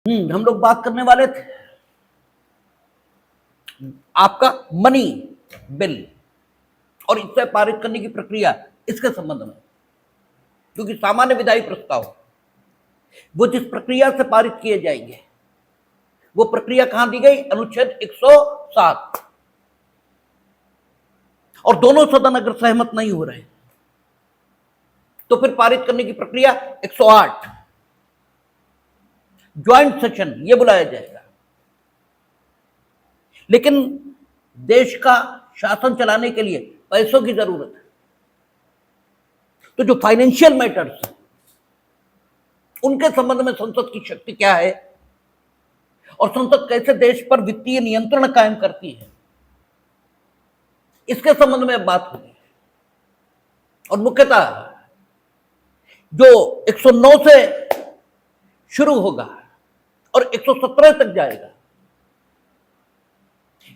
हम लोग बात करने वाले थे आपका मनी बिल और इसे पारित करने की प्रक्रिया, इसके संबंध में, क्योंकि सामान्य विधायी प्रस्ताव वो जिस प्रक्रिया से पारित किए जाएंगे वो प्रक्रिया कहां दी गई? अनुच्छेद 107। और दोनों सदन अगर सहमत नहीं हो रहे तो फिर पारित करने की प्रक्रिया 108 ज्वाइंट सेशन ये बुलाया जाएगा। लेकिन देश का शासन चलाने के लिए पैसों की जरूरत है, तो जो फाइनेंशियल मैटर्स हैं उनके संबंध में संसद की शक्ति क्या है और संसद कैसे देश पर वित्तीय नियंत्रण कायम करती है, इसके संबंध में बात होगी। और मुख्यतः जो 109 से शुरू होगा और 117 तक जाएगा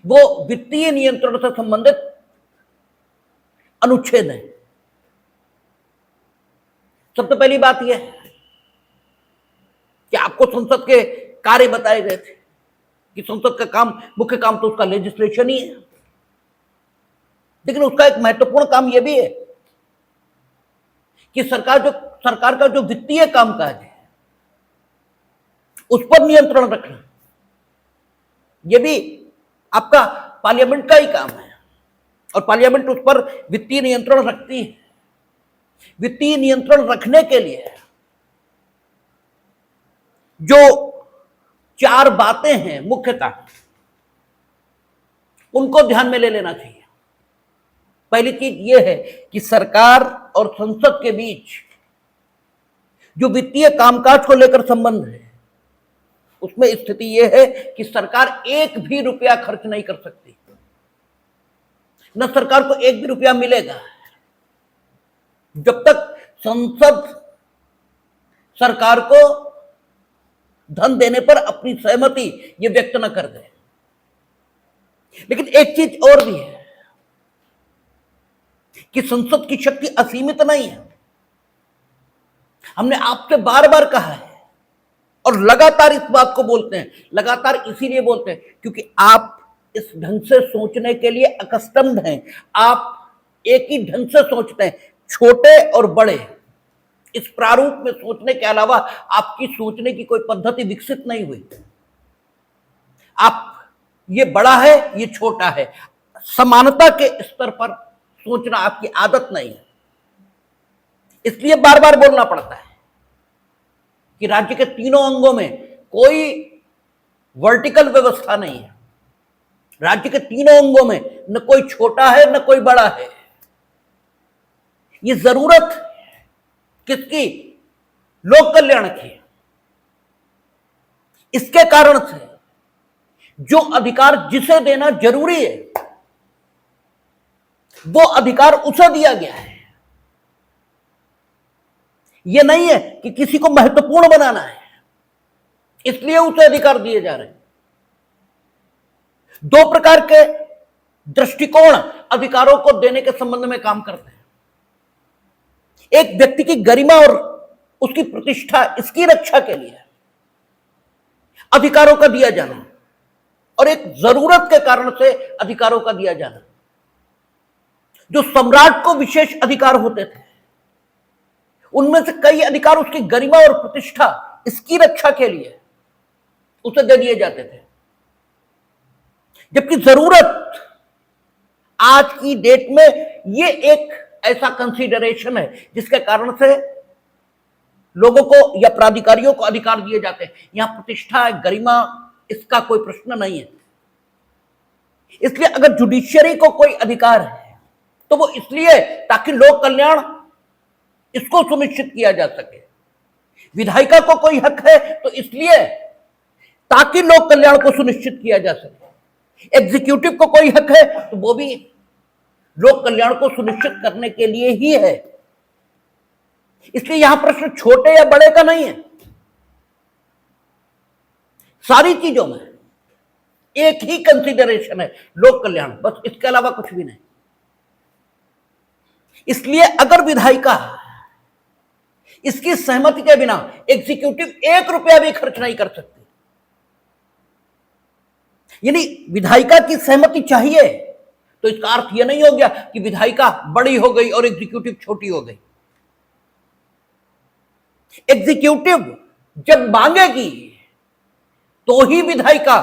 वो वित्तीय नियंत्रण से संबंधित अनुच्छेद है। सबसे पहली बात यह है कि आपको संसद के कार्य बताए गए थे कि संसद का काम, मुख्य काम तो उसका लेजिस्लेशन ही है, लेकिन उसका एक महत्वपूर्ण काम यह भी है कि सरकार का जो वित्तीय कामकाज है उस पर नियंत्रण रखना, यह भी आपका पार्लियामेंट का ही काम है और पार्लियामेंट उस पर वित्तीय नियंत्रण रखती है। वित्तीय नियंत्रण रखने के लिए जो 4 बातें हैं मुख्यतः उनको ध्यान में ले लेना चाहिए। पहली चीज यह है कि सरकार और संसद के बीच जो वित्तीय कामकाज को लेकर संबंध है उसमें स्थिति यह है कि सरकार एक भी रुपया खर्च नहीं कर सकती, न सरकार को एक भी रुपया मिलेगा जब तक संसद सरकार को धन देने पर अपनी सहमति यह व्यक्त न कर दे। लेकिन एक चीज और भी है कि संसद की शक्ति असीमित नहीं है। हमने आपसे बार बार कहा है और लगातार इस बात को बोलते हैं, लगातार इसीलिए बोलते हैं क्योंकि आप इस ढंग से सोचने के लिए अकस्टम्ड हैं। आप एक ही ढंग से सोचते हैं, छोटे और बड़े, इस प्रारूप में सोचने के अलावा आपकी सोचने की कोई पद्धति विकसित नहीं हुई। आप ये बड़ा है, ये छोटा है, समानता के स्तर पर सोचना आपकी आदत नहीं है। इसलिए बार बार बोलना पड़ता है कि राज्य के तीनों अंगों में कोई वर्टिकल व्यवस्था नहीं है। राज्य के तीनों अंगों में न कोई छोटा है न कोई बड़ा है। ये जरूरत किसकी? लोक कल्याण की। इसके कारण से जो अधिकार जिसे देना जरूरी है वो अधिकार उसे दिया गया है। यह नहीं है कि किसी को महत्वपूर्ण बनाना है इसलिए उसे अधिकार दिए जा रहे हैं। 2 प्रकार के दृष्टिकोण अधिकारों को देने के संबंध में काम करते हैं। एक व्यक्ति की गरिमा और उसकी प्रतिष्ठा, इसकी रक्षा के लिए अधिकारों का दिया जाना और एक जरूरत के कारण से अधिकारों का दिया जाना। जो सम्राट को विशेष अधिकार होते थे उनमें से कई अधिकार उसकी गरिमा और प्रतिष्ठा, इसकी रक्षा के लिए उसे दे दिए जाते थे, जबकि जरूरत आज की डेट में यह एक ऐसा कंसीडरेशन है जिसके कारण से लोगों को या प्राधिकारियों को अधिकार दिए जाते हैं। यहां प्रतिष्ठा, गरिमा, इसका कोई प्रश्न नहीं है। इसलिए अगर जुडिशियरी को कोई अधिकार है तो वो इसलिए ताकि लोक कल्याण इसको सुनिश्चित किया जा सके। विधायिका को कोई हक है तो इसलिए ताकि लोक कल्याण को सुनिश्चित किया जा सके। एग्जीक्यूटिव को कोई हक है तो वो भी लोक कल्याण को सुनिश्चित करने के लिए ही है। इसलिए यहां प्रश्न छोटे या बड़े का नहीं है। सारी चीजों में एक ही कंसीडरेशन है, लोक कल्याण, बस, इसके अलावा कुछ भी नहीं। इसलिए अगर विधायिका इसकी सहमति के बिना एग्जीक्यूटिव 1 रुपया भी खर्च नहीं कर सकती, यानी विधायिका की सहमति चाहिए, तो इसका अर्थ यह नहीं हो गया कि विधायिका बड़ी हो गई और एग्जीक्यूटिव छोटी हो गई। एग्जीक्यूटिव जब मांगेगी तो ही विधायिका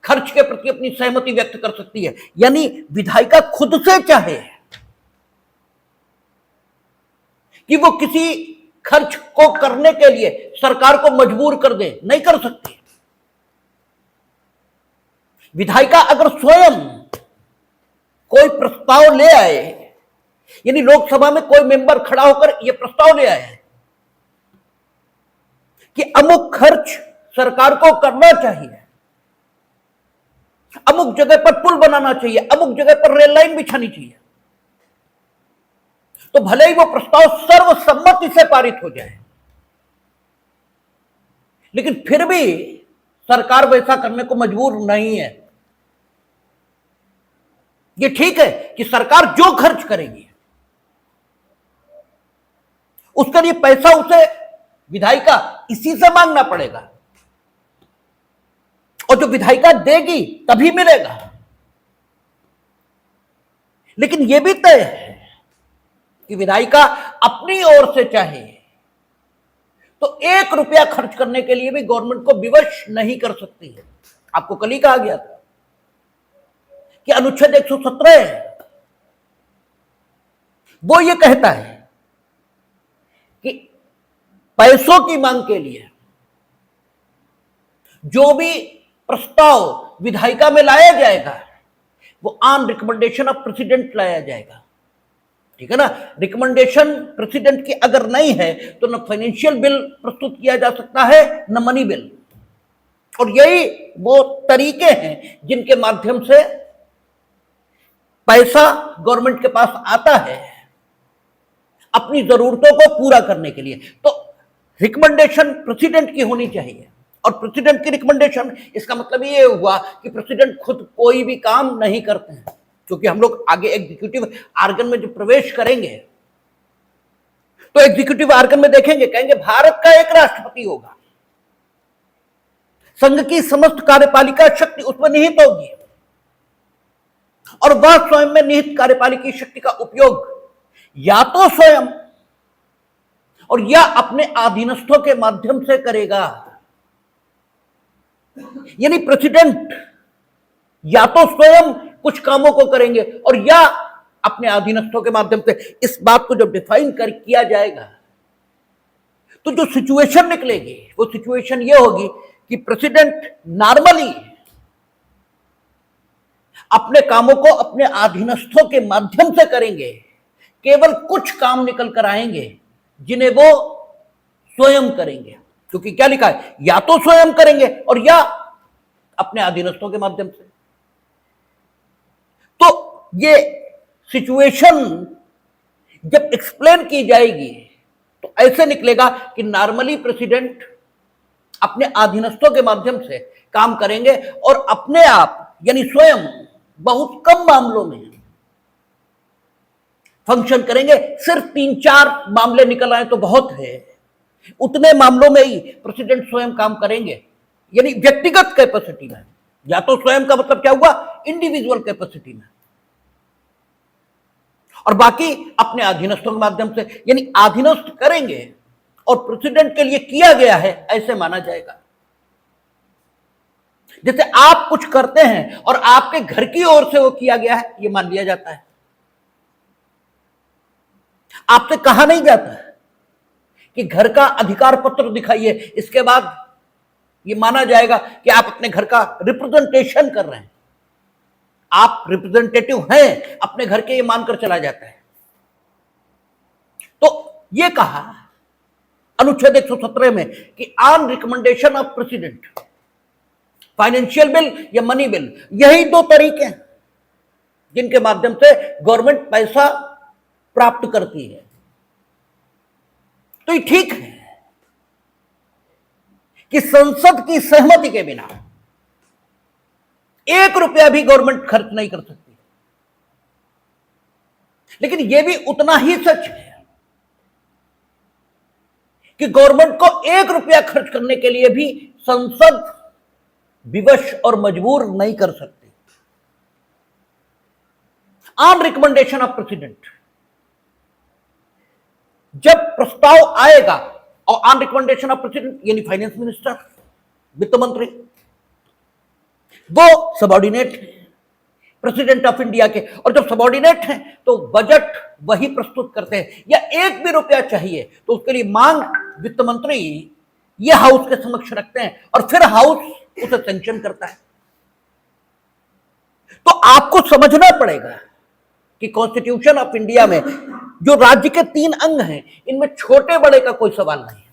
खर्च के प्रति अपनी सहमति व्यक्त कर सकती है। यानी विधायिका खुद से चाहे कि वो किसी खर्च को करने के लिए सरकार को मजबूर कर दे, नहीं कर सकती। विधायिका अगर स्वयं कोई प्रस्ताव ले आए, यानी लोकसभा में कोई मेंबर खड़ा होकर यह प्रस्ताव ले आए कि अमुक खर्च सरकार को करना चाहिए, अमुक जगह पर पुल बनाना चाहिए, अमुक जगह पर रेल लाइन बिछानी चाहिए, तो भले ही वो प्रस्ताव सर्वसम्मति से पारित हो जाए, लेकिन फिर भी सरकार वैसा करने को मजबूर नहीं है। ये ठीक है कि सरकार जो खर्च करेगी उसके लिए पैसा उसे विधायिका इसी से मांगना पड़ेगा, और जो विधायिका देगी तभी मिलेगा। लेकिन यह भी तय है कि विधायिका अपनी ओर से चाहे तो 1 रुपया खर्च करने के लिए भी गवर्नमेंट को विवश नहीं कर सकती है। आपको कल ही कहा गया था कि अनुच्छेद 117 वो ये कहता है कि पैसों की मांग के लिए जो भी प्रस्ताव विधायिका में लाया जाएगा वो ऑन रिकमेंडेशन ऑफ प्रेसिडेंट लाया जाएगा। ठीक है ना। रिकमेंडेशन प्रेसिडेंट की अगर नहीं है तो न फाइनेंशियल बिल प्रस्तुत किया जा सकता है न मनी बिल। और यही वो तरीके हैं जिनके माध्यम से पैसा गवर्नमेंट के पास आता है अपनी जरूरतों को पूरा करने के लिए। तो रिकमेंडेशन प्रेसिडेंट की होनी चाहिए, और प्रेसिडेंट की रिकमेंडेशन इसका मतलब ये हुआ कि प्रेसिडेंट खुद कोई भी काम नहीं करते हैं, क्योंकि हम लोग आगे एग्जीक्यूटिव आर्गन में जब प्रवेश करेंगे तो एग्जीक्यूटिव आर्गन में देखेंगे, कहेंगे भारत का एक राष्ट्रपति होगा, संघ की समस्त कार्यपालिका शक्ति उसमें निहित होगी, और वह स्वयं में निहित कार्यपालिका शक्ति का उपयोग या तो स्वयं और या अपने अधीनस्थों के माध्यम से करेगा। यानी प्रेसिडेंट या तो स्वयं कुछ कामों को करेंगे और या अपने अधीनस्थों के माध्यम से। इस बात को जब डिफाइन किया जाएगा तो जो सिचुएशन निकलेगी वो सिचुएशन ये होगी कि प्रेसिडेंट नॉर्मली अपने कामों को अपने अधीनस्थों के माध्यम से करेंगे, केवल कुछ काम निकल कर आएंगे जिन्हें वो स्वयं करेंगे, क्योंकि क्या लिखा है, या तो स्वयं करेंगे और या अपने अधीनस्थों के माध्यम से। तो ये सिचुएशन जब एक्सप्लेन की जाएगी तो ऐसे निकलेगा कि नॉर्मली प्रेसिडेंट अपने अधीनस्थों के माध्यम से काम करेंगे और अपने आप यानी स्वयं बहुत कम मामलों में फंक्शन करेंगे। सिर्फ 3-4 मामले निकल आए तो बहुत है, उतने मामलों में ही प्रेसिडेंट स्वयं काम करेंगे, यानी व्यक्तिगत कैपेसिटी में। या तो स्वयं का मतलब क्या हुआ, इंडिविजुअल कैपेसिटी में, और बाकी अपने अधीनस्थों के माध्यम से, यानी अधीनस्थ करेंगे और प्रेसिडेंट के लिए किया गया है ऐसे माना जाएगा। जैसे आप कुछ करते हैं और आपके घर की ओर से वो किया गया है, ये मान लिया जाता है। आपसे कहा नहीं जाता कि घर का अधिकार पत्र दिखाइए, इसके बाद ये माना जाएगा कि आप अपने घर का रिप्रेजेंटेशन कर रहे हैं, आप रिप्रेजेंटेटिव हैं अपने घर के, ये मानकर चला जाता है। तो ये कहा अनुच्छेद 117 में कि on recommendation of president financial bill या मनी बिल, यही 2 तरीके हैं जिनके माध्यम से गवर्नमेंट पैसा प्राप्त करती है। तो ये ठीक है कि संसद की सहमति के बिना 1 रुपया भी गवर्नमेंट खर्च नहीं कर सकती, लेकिन यह भी उतना ही सच है कि गवर्नमेंट को 1 रुपया खर्च करने के लिए भी संसद विवश और मजबूर नहीं कर सकते। ऑन रिकमेंडेशन ऑफ प्रेसिडेंट, जब प्रस्ताव आएगा और ऑन रिकमेंडेशन ऑफ प्रेसिडेंट यानी फाइनेंस मिनिस्टर, वित्त मंत्री, वो सबॉर्डिनेट है प्रेसिडेंट ऑफ इंडिया के, और जब सबॉर्डिनेट हैं तो बजट वही प्रस्तुत करते हैं। या एक भी रुपया चाहिए तो उसके लिए मांग वित्त मंत्री ये हाउस के समक्ष रखते हैं और फिर हाउस उसे सैंक्शन करता है। तो आपको समझना पड़ेगा कि कॉन्स्टिट्यूशन ऑफ इंडिया में जो राज्य के 3 अंग हैं, इनमें छोटे बड़े का कोई सवाल नहीं है,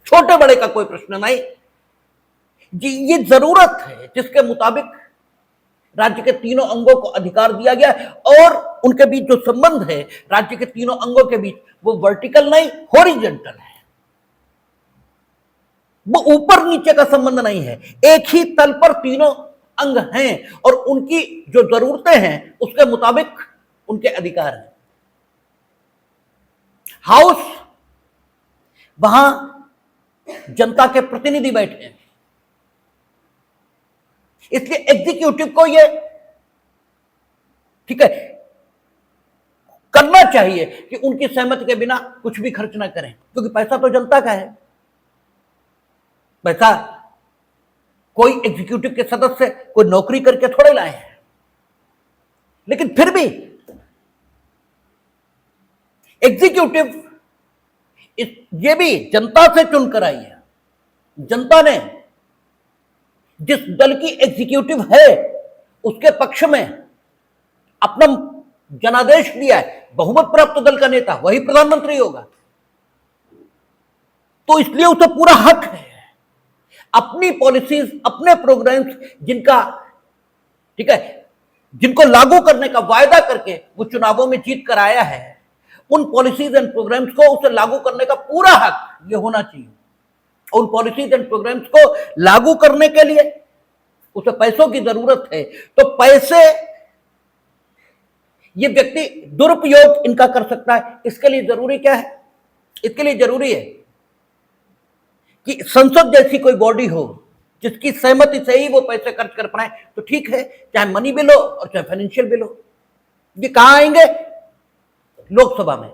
छोटे बड़े का कोई प्रश्न नहीं जी। ये जरूरत है जिसके मुताबिक राज्य के तीनों अंगों को अधिकार दिया गया और उनके बीच जो संबंध है राज्य के तीनों अंगों के बीच, वो वर्टिकल नहीं हॉरिजॉन्टल है, वो ऊपर नीचे का संबंध नहीं है। एक ही तल पर तीनों अंग हैं और उनकी जो जरूरतें हैं उसके मुताबिक उनके अधिकार हैं। हाउस, वहां जनता के प्रतिनिधि बैठे हैं, इसलिए एग्जीक्यूटिव को ये ठीक है करना चाहिए कि उनकी सहमति के बिना कुछ भी खर्च ना करें, क्योंकि पैसा तो जनता का है। पैसा कोई एग्जीक्यूटिव के सदस्य कोई नौकरी करके थोड़े लाए हैं, लेकिन फिर भी एग्जीक्यूटिव ये भी जनता से चुनकर आई है। जनता ने जिस दल की एग्जीक्यूटिव है उसके पक्ष में अपना जनादेश दिया है, बहुमत प्राप्त दल का नेता वही प्रधानमंत्री होगा, तो इसलिए उसे पूरा हक है अपनी पॉलिसीज, अपने प्रोग्राम्स जिनका ठीक है जिनको लागू करने का वायदा करके वो चुनावों में जीत कर आया है, उन पॉलिसीज एंड प्रोग्राम्स को उसे लागू करने का पूरा हक ये होना चाहिए। उन पॉलिसीज एंड प्रोग्राम्स को लागू करने के लिए उसे पैसों की जरूरत है, तो पैसे ये व्यक्ति दुरुपयोग इनका कर सकता है। इसके लिए जरूरी क्या है? इसके लिए जरूरी है कि संसद जैसी कोई बॉडी हो जिसकी सहमति से ही वो पैसे खर्च कर पाए, तो ठीक है, चाहे मनी बिल हो और चाहे फाइनेंशियल बिल हो। ये कहां आएंगे? लोकसभा में।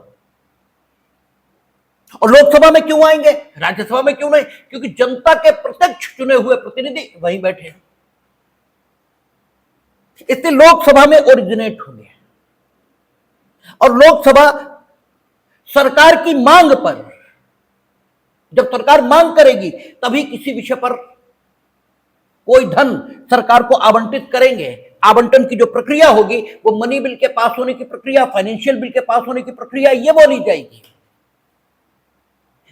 और लोकसभा में क्यों आएंगे, राज्यसभा में क्यों नहीं? क्योंकि जनता के प्रत्यक्ष चुने हुए प्रतिनिधि वहीं बैठे हैं, इसलिए लोकसभा में ओरिजिनेट होंगे। और लोकसभा सरकार की मांग पर, जब सरकार मांग करेगी तभी किसी विषय पर कोई धन सरकार को आवंटित करेंगे। आवंटन की जो प्रक्रिया होगी वो मनी बिल के पास होने की प्रक्रिया, फाइनेंशियल बिल के पास होने की प्रक्रिया, ये बोली जाएगी।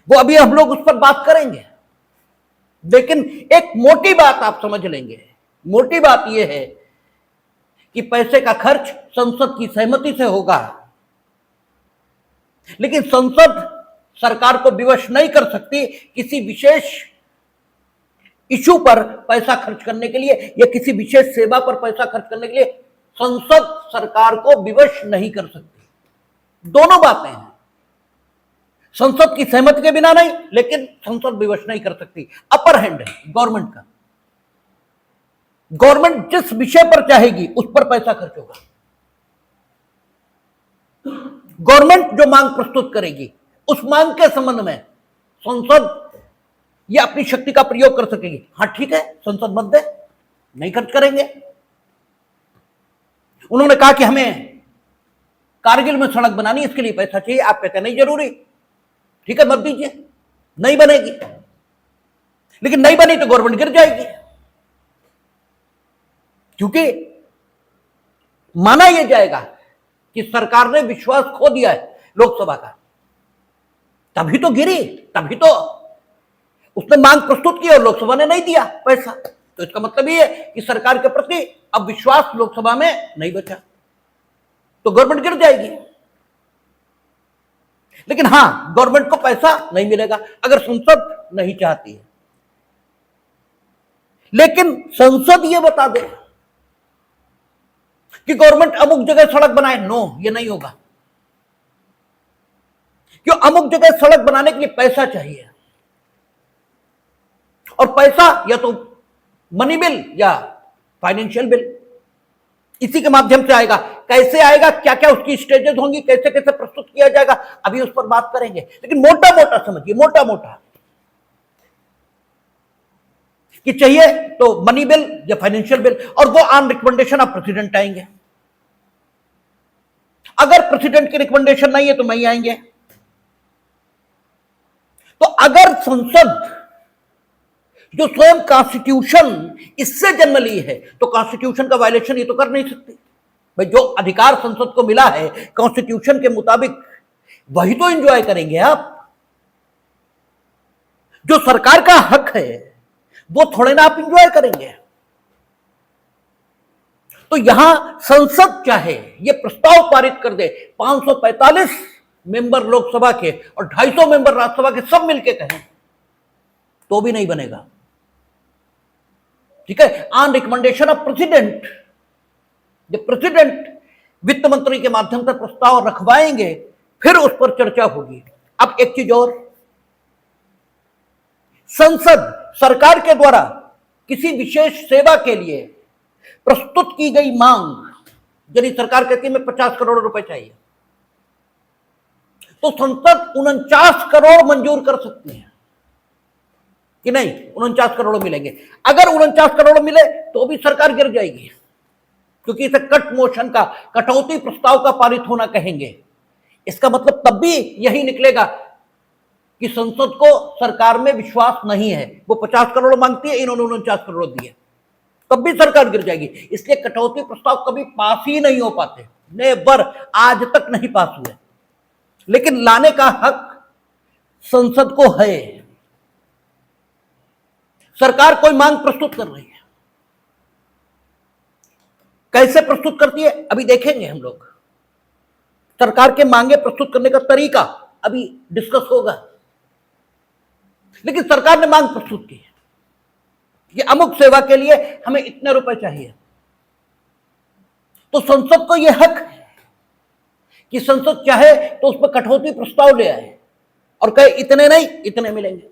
वो अभी हम लोग उस पर बात करेंगे, लेकिन एक मोटी बात आप समझ लेंगे। मोटी बात यह है कि पैसे का खर्च संसद की सहमति से होगा, लेकिन संसद सरकार को विवश नहीं कर सकती किसी विशेष इशू पर पैसा खर्च करने के लिए या किसी विशेष सेवा पर पैसा खर्च करने के लिए संसद सरकार को विवश नहीं कर सकती। दोनों बातें हैं, संसद की सहमति के बिना नहीं, लेकिन संसद विवश नहीं कर सकती। अपर हैंड है गवर्नमेंट का। गवर्नमेंट जिस विषय पर चाहेगी उस पर पैसा खर्च होगा। गवर्नमेंट जो मांग प्रस्तुत करेगी उस मांग के संबंध में संसद ये अपनी शक्ति का प्रयोग कर सकेगी। हाँ ठीक है, संसद मत दे, नहीं खर्च करेंगे। उन्होंने कहा कि हमें कारगिल में सड़क बनानी, इसके लिए पैसा चाहिए, आप कहते नहीं जरूरी, ठीक है मत दीजिए, नहीं बनेगी। लेकिन नहीं बनी तो गवर्नमेंट गिर जाएगी, क्योंकि माना यह जाएगा कि सरकार ने विश्वास खो दिया है लोकसभा का, तभी तो गिरी, तभी तो उसने मांग प्रस्तुत की और लोकसभा ने नहीं दिया पैसा। तो इसका मतलब ये है कि सरकार के प्रति अब विश्वास लोकसभा में नहीं बचा, तो गवर्नमेंट गिर जाएगी। लेकिन हां, गवर्नमेंट को पैसा नहीं मिलेगा अगर संसद नहीं चाहती है। लेकिन संसद ये बता दे कि गवर्नमेंट अमुक जगह सड़क बनाए, नो, ये नहीं होगा, क्यों? अमुक जगह सड़क बनाने के लिए पैसा चाहिए और पैसा या तो मनी बिल या फाइनेंशियल बिल, इसी के माध्यम से आएगा। कैसे आएगा, क्या क्या उसकी स्टेजेस होंगी, कैसे कैसे प्रस्तुत किया जाएगा, अभी उस पर बात करेंगे। लेकिन मोटा मोटा समझिए, मोटा मोटा कि चाहिए तो मनी बिल या फाइनेंशियल बिल, और वो ऑन रिकमेंडेशन ऑफ प्रेसिडेंट आएंगे। अगर प्रेसिडेंट की रिकमेंडेशन नहीं है तो नहीं आएंगे। तो अगर संसद जो स्वयं कॉन्स्टिट्यूशन इससे जन्म ली है तो कॉन्स्टिट्यूशन का वायलेशन ये तो कर नहीं सकती भाई। जो अधिकार संसद को मिला है कॉन्स्टिट्यूशन के मुताबिक वही तो एंजॉय करेंगे आप। जो सरकार का हक है वो थोड़े ना आप एंजॉय करेंगे। तो यहां संसद चाहे ये प्रस्ताव पारित कर दे, 545 मेंबर लोकसभा के और 250 मेंबर राज्यसभा के सब मिलके कहें तो भी नहीं बनेगा। ठीक है, ऑन रिकमेंडेशन ऑफ प्रेसिडेंट, जब प्रेसिडेंट वित्त मंत्री के माध्यम से प्रस्ताव रखवाएंगे फिर उस पर चर्चा होगी। अब एक चीज और, संसद सरकार के द्वारा किसी विशेष सेवा के लिए प्रस्तुत की गई मांग, यदि सरकार कहती है मैं 50 करोड़ रुपए चाहिए, तो संसद 49 करोड़ मंजूर कर सकती है कि नहीं, 49 करोड़ मिलेंगे। अगर 49 करोड़ मिले तो भी सरकार गिर जाएगी, क्योंकि इसे कट मोशन का, कटौती प्रस्ताव का पारित होना कहेंगे। इसका मतलब तब भी यही निकलेगा कि संसद को सरकार में विश्वास नहीं है। वो 50 करोड़ मांगती है, इन्होंने 49 करोड़ दिए, तब भी सरकार गिर जाएगी। इसलिए कटौती प्रस्ताव कभी पास ही नहीं हो पाते, नेवर, आज तक नहीं पास हुए। लेकिन लाने का हक संसद को है। सरकार कोई मांग प्रस्तुत कर रही है, कैसे प्रस्तुत करती है अभी देखेंगे हम लोग। सरकार के मांगे प्रस्तुत करने का तरीका अभी डिस्कस होगा। लेकिन सरकार ने मांग प्रस्तुत की है कि अमुक सेवा के लिए हमें इतने रुपए चाहिए, तो संसद को यह हक है कि संसद चाहे तो उस पर कटौती प्रस्ताव ले आए और कहे इतने नहीं, इतने मिलेंगे।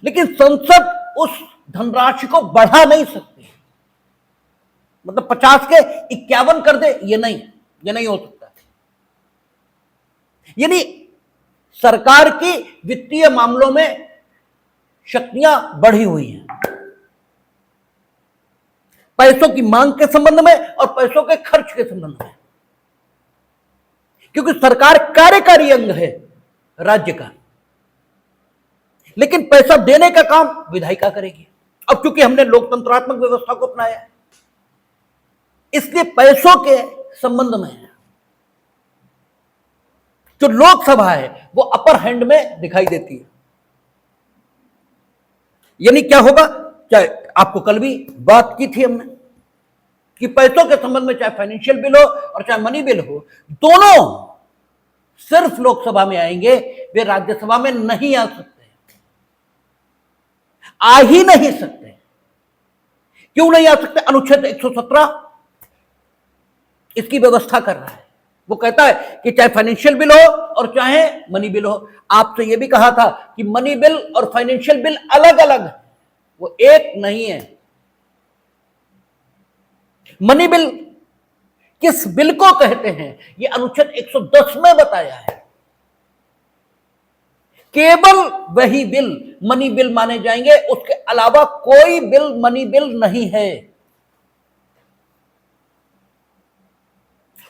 लेकिन संसद उस धनराशि को बढ़ा नहीं सकती, मतलब 50 के 51 कर दे, ये नहीं हो सकता। यानी सरकार की वित्तीय मामलों में शक्तियां बढ़ी हुई हैं, पैसों की मांग के संबंध में और पैसों के खर्च के संबंध में, क्योंकि सरकार कार्यकारी अंग है राज्य का, लेकिन पैसा देने का काम विधायिका करेगी। अब क्योंकि हमने लोकतंत्रात्मक व्यवस्था को अपनाया है, इसलिए पैसों के संबंध में जो लोकसभा है वो अपर हैंड में दिखाई देती है। यानी क्या होगा, चाहे आपको कल भी बात की थी हमने कि पैसों के संबंध में चाहे फाइनेंशियल बिल हो और चाहे मनी बिल हो, दोनों सिर्फ लोकसभा में आएंगे, वे राज्यसभा में नहीं आ सकते, आ ही नहीं सकते। क्यों नहीं आ सकते? अनुच्छेद 117 इसकी व्यवस्था कर रहा है। वो कहता है कि चाहे फाइनेंशियल बिल हो और चाहे मनी बिल हो। आपसे यह भी कहा था कि मनी बिल और फाइनेंशियल बिल अलग अलग है, वो एक नहीं है। मनी बिल किस बिल को कहते हैं ये अनुच्छेद 110 में बताया है। केवल वही बिल मनी बिल माने जाएंगे, उसके अलावा कोई बिल मनी बिल नहीं है।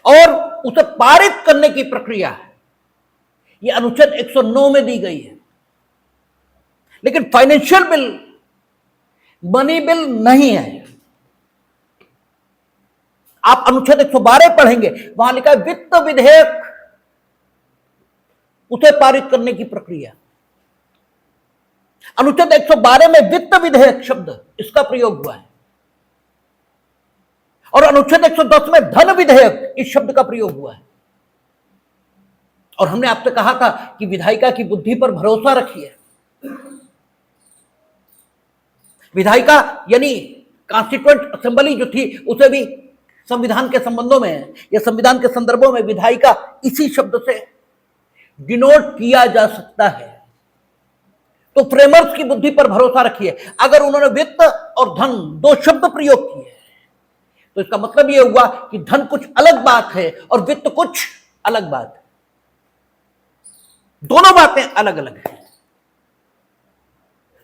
और उसे पारित करने की प्रक्रिया ये अनुच्छेद 109 में दी गई है। लेकिन फाइनेंशियल बिल मनी बिल नहीं है। आप अनुच्छेद 112 पढ़ेंगे, वहां लिखा है वित्त विधेयक, उसे पारित करने की प्रक्रिया। अनुच्छेद 112 में वित्त विधेयक शब्द इसका प्रयोग हुआ है और अनुच्छेद 110 में धन विधेयक इस शब्द का प्रयोग हुआ है। और हमने आपसे कहा था कि विधायिका की बुद्धि पर भरोसा रखिए। विधायिका यानी कॉन्स्टिट्यूएंट असेंबली जो थी, उसे भी संविधान के संबंधों में या संविधान के संदर्भों में विधायिका इसी शब्द से डिनोट किया जा सकता है। तो फ्रेमर्स की बुद्धि पर भरोसा रखिए। अगर उन्होंने वित्त और धन दो शब्द प्रयोग किए तो इसका मतलब यह हुआ कि धन कुछ अलग बात है और वित्त कुछ अलग बात है। दोनों बातें अलग अलग हैं।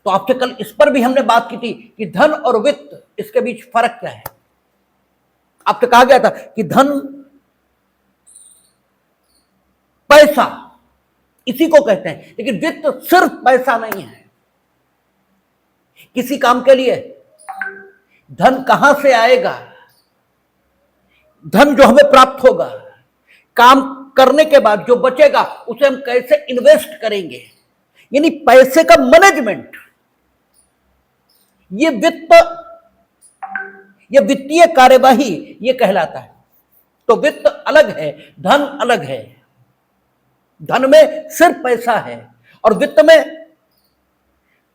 तो आपसे कल इस पर भी हमने बात की थी कि धन और वित्त, इसके बीच फर्क क्या है। आपसे कहा गया था कि धन पैसा इसी को कहते हैं, लेकिन वित्त सिर्फ पैसा नहीं है। किसी काम के लिए धन कहां से आएगा, धन जो हमें प्राप्त होगा, काम करने के बाद जो बचेगा उसे हम कैसे इन्वेस्ट करेंगे, यानी पैसे का मैनेजमेंट, ये वित्त, ये वित्तीय कार्यवाही ये कहलाता है। तो वित्त अलग है, धन अलग है। धन में सिर्फ पैसा है और वित्त में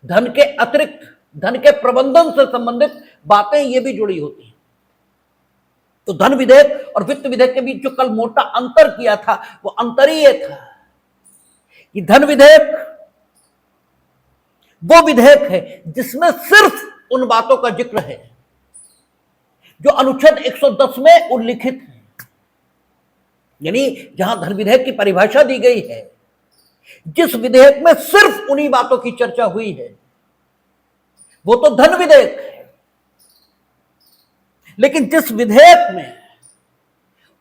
धन के अतिरिक्त धन के प्रबंधन से संबंधित बातें ये भी जुड़ी होती हैं। तो धन विधेयक और वित्त विधेयक के बीच जो कल मोटा अंतर किया था वो अंतर ही ये था कि धन विधेयक वो विधेयक है जिसमें सिर्फ उन बातों का जिक्र है जो अनुच्छेद 110 में उल्लिखित है, यानी जहां धन विधेयक की परिभाषा दी गई है, जिस विधेयक में सिर्फ उन्हीं बातों की चर्चा हुई है वो तो धन विधेयक है। लेकिन जिस विधेयक में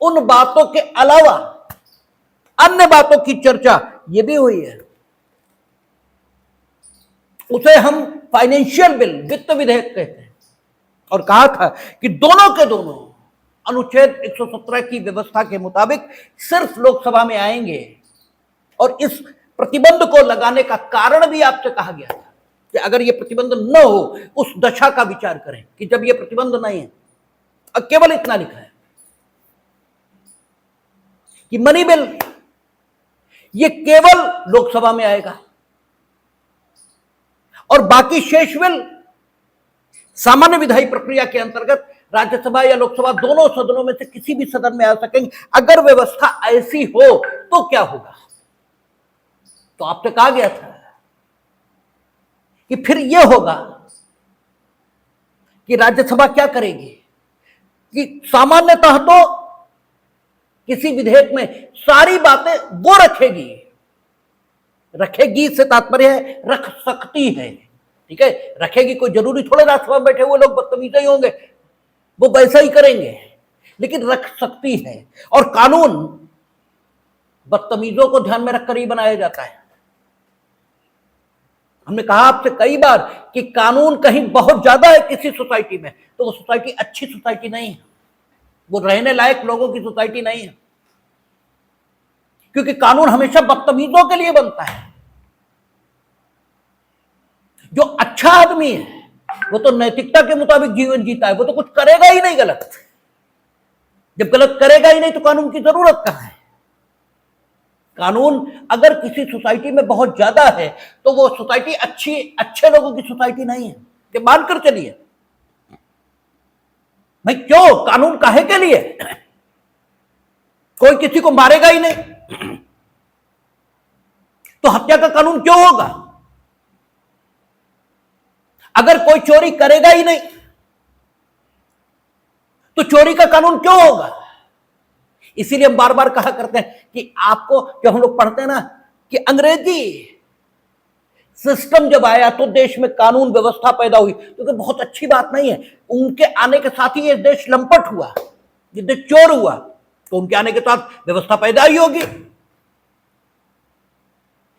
उन बातों के अलावा अन्य बातों की चर्चा ये भी हुई है, उसे हम फाइनेंशियल बिल, वित्त विधेयक कहते हैं। और कहा था कि दोनों के दोनों अनुच्छेद 117 की व्यवस्था के मुताबिक सिर्फ लोकसभा में आएंगे। और इस प्रतिबंध को लगाने का कारण भी आपसे कहा गया था कि अगर यह प्रतिबंध न हो उस दशा का विचार करें कि जब यह प्रतिबंध नहीं है। अब केवल इतना लिखा है कि मनी बिल ये केवल लोकसभा में आएगा और बाकी शेष बिल सामान्य विधायी प्रक्रिया के अंतर्गत राज्यसभा या लोकसभा दोनों सदनों में से किसी भी सदन में आ सकेंगे। अगर व्यवस्था ऐसी हो तो क्या होगा। तो आपसे कहा गया था कि फिर यह होगा कि राज्यसभा क्या करेगी कि सामान्यतः तो किसी विधेयक में सारी बातें वो रखेगी, रखेगी से तात्पर्य है रख सकती है, ठीक है। रखेगी कोई जरूरी थोड़े राज्यसभा में बैठे हुए लोग बदतमीज ही होंगे, वो वैसा ही करेंगे, लेकिन रख सकती है। और कानून बदतमीजों को ध्यान में रखकर ही बनाया जाता है। हमने कहा आपसे कई बार कि कानून कहीं बहुत ज्यादा है किसी सोसाइटी में तो वो सोसाइटी अच्छी सोसाइटी नहीं है, वो रहने लायक लोगों की सोसाइटी नहीं है, क्योंकि कानून हमेशा बदतमीजों के लिए बनता है। जो अच्छा आदमी है वो तो नैतिकता के मुताबिक जीवन जीता है, वो तो कुछ करेगा ही नहीं गलत। जब गलत करेगा ही नहीं तो कानून की जरूरत कहां है। कानून अगर किसी सोसाइटी में बहुत ज्यादा है तो वो सोसाइटी अच्छे लोगों की सोसाइटी नहीं है, कि मानकर चलिए भाई क्यों कानून काहे के लिए, कोई किसी को मारेगा ही नहीं तो हत्या का कानून क्यों होगा। अगर कोई चोरी करेगा ही नहीं तो चोरी का कानून क्यों होगा। इसीलिए हम बार बार कहा करते हैं कि आपको जब हम लोग पढ़ते हैं ना कि अंग्रेजी सिस्टम जब आया तो देश में कानून व्यवस्था पैदा हुई, क्योंकि तो बहुत अच्छी बात नहीं है। उनके आने के साथ ही ये देश लंपट हुआ, ये देश चोर हुआ, तो उनके आने के साथ व्यवस्था पैदा ही होगी।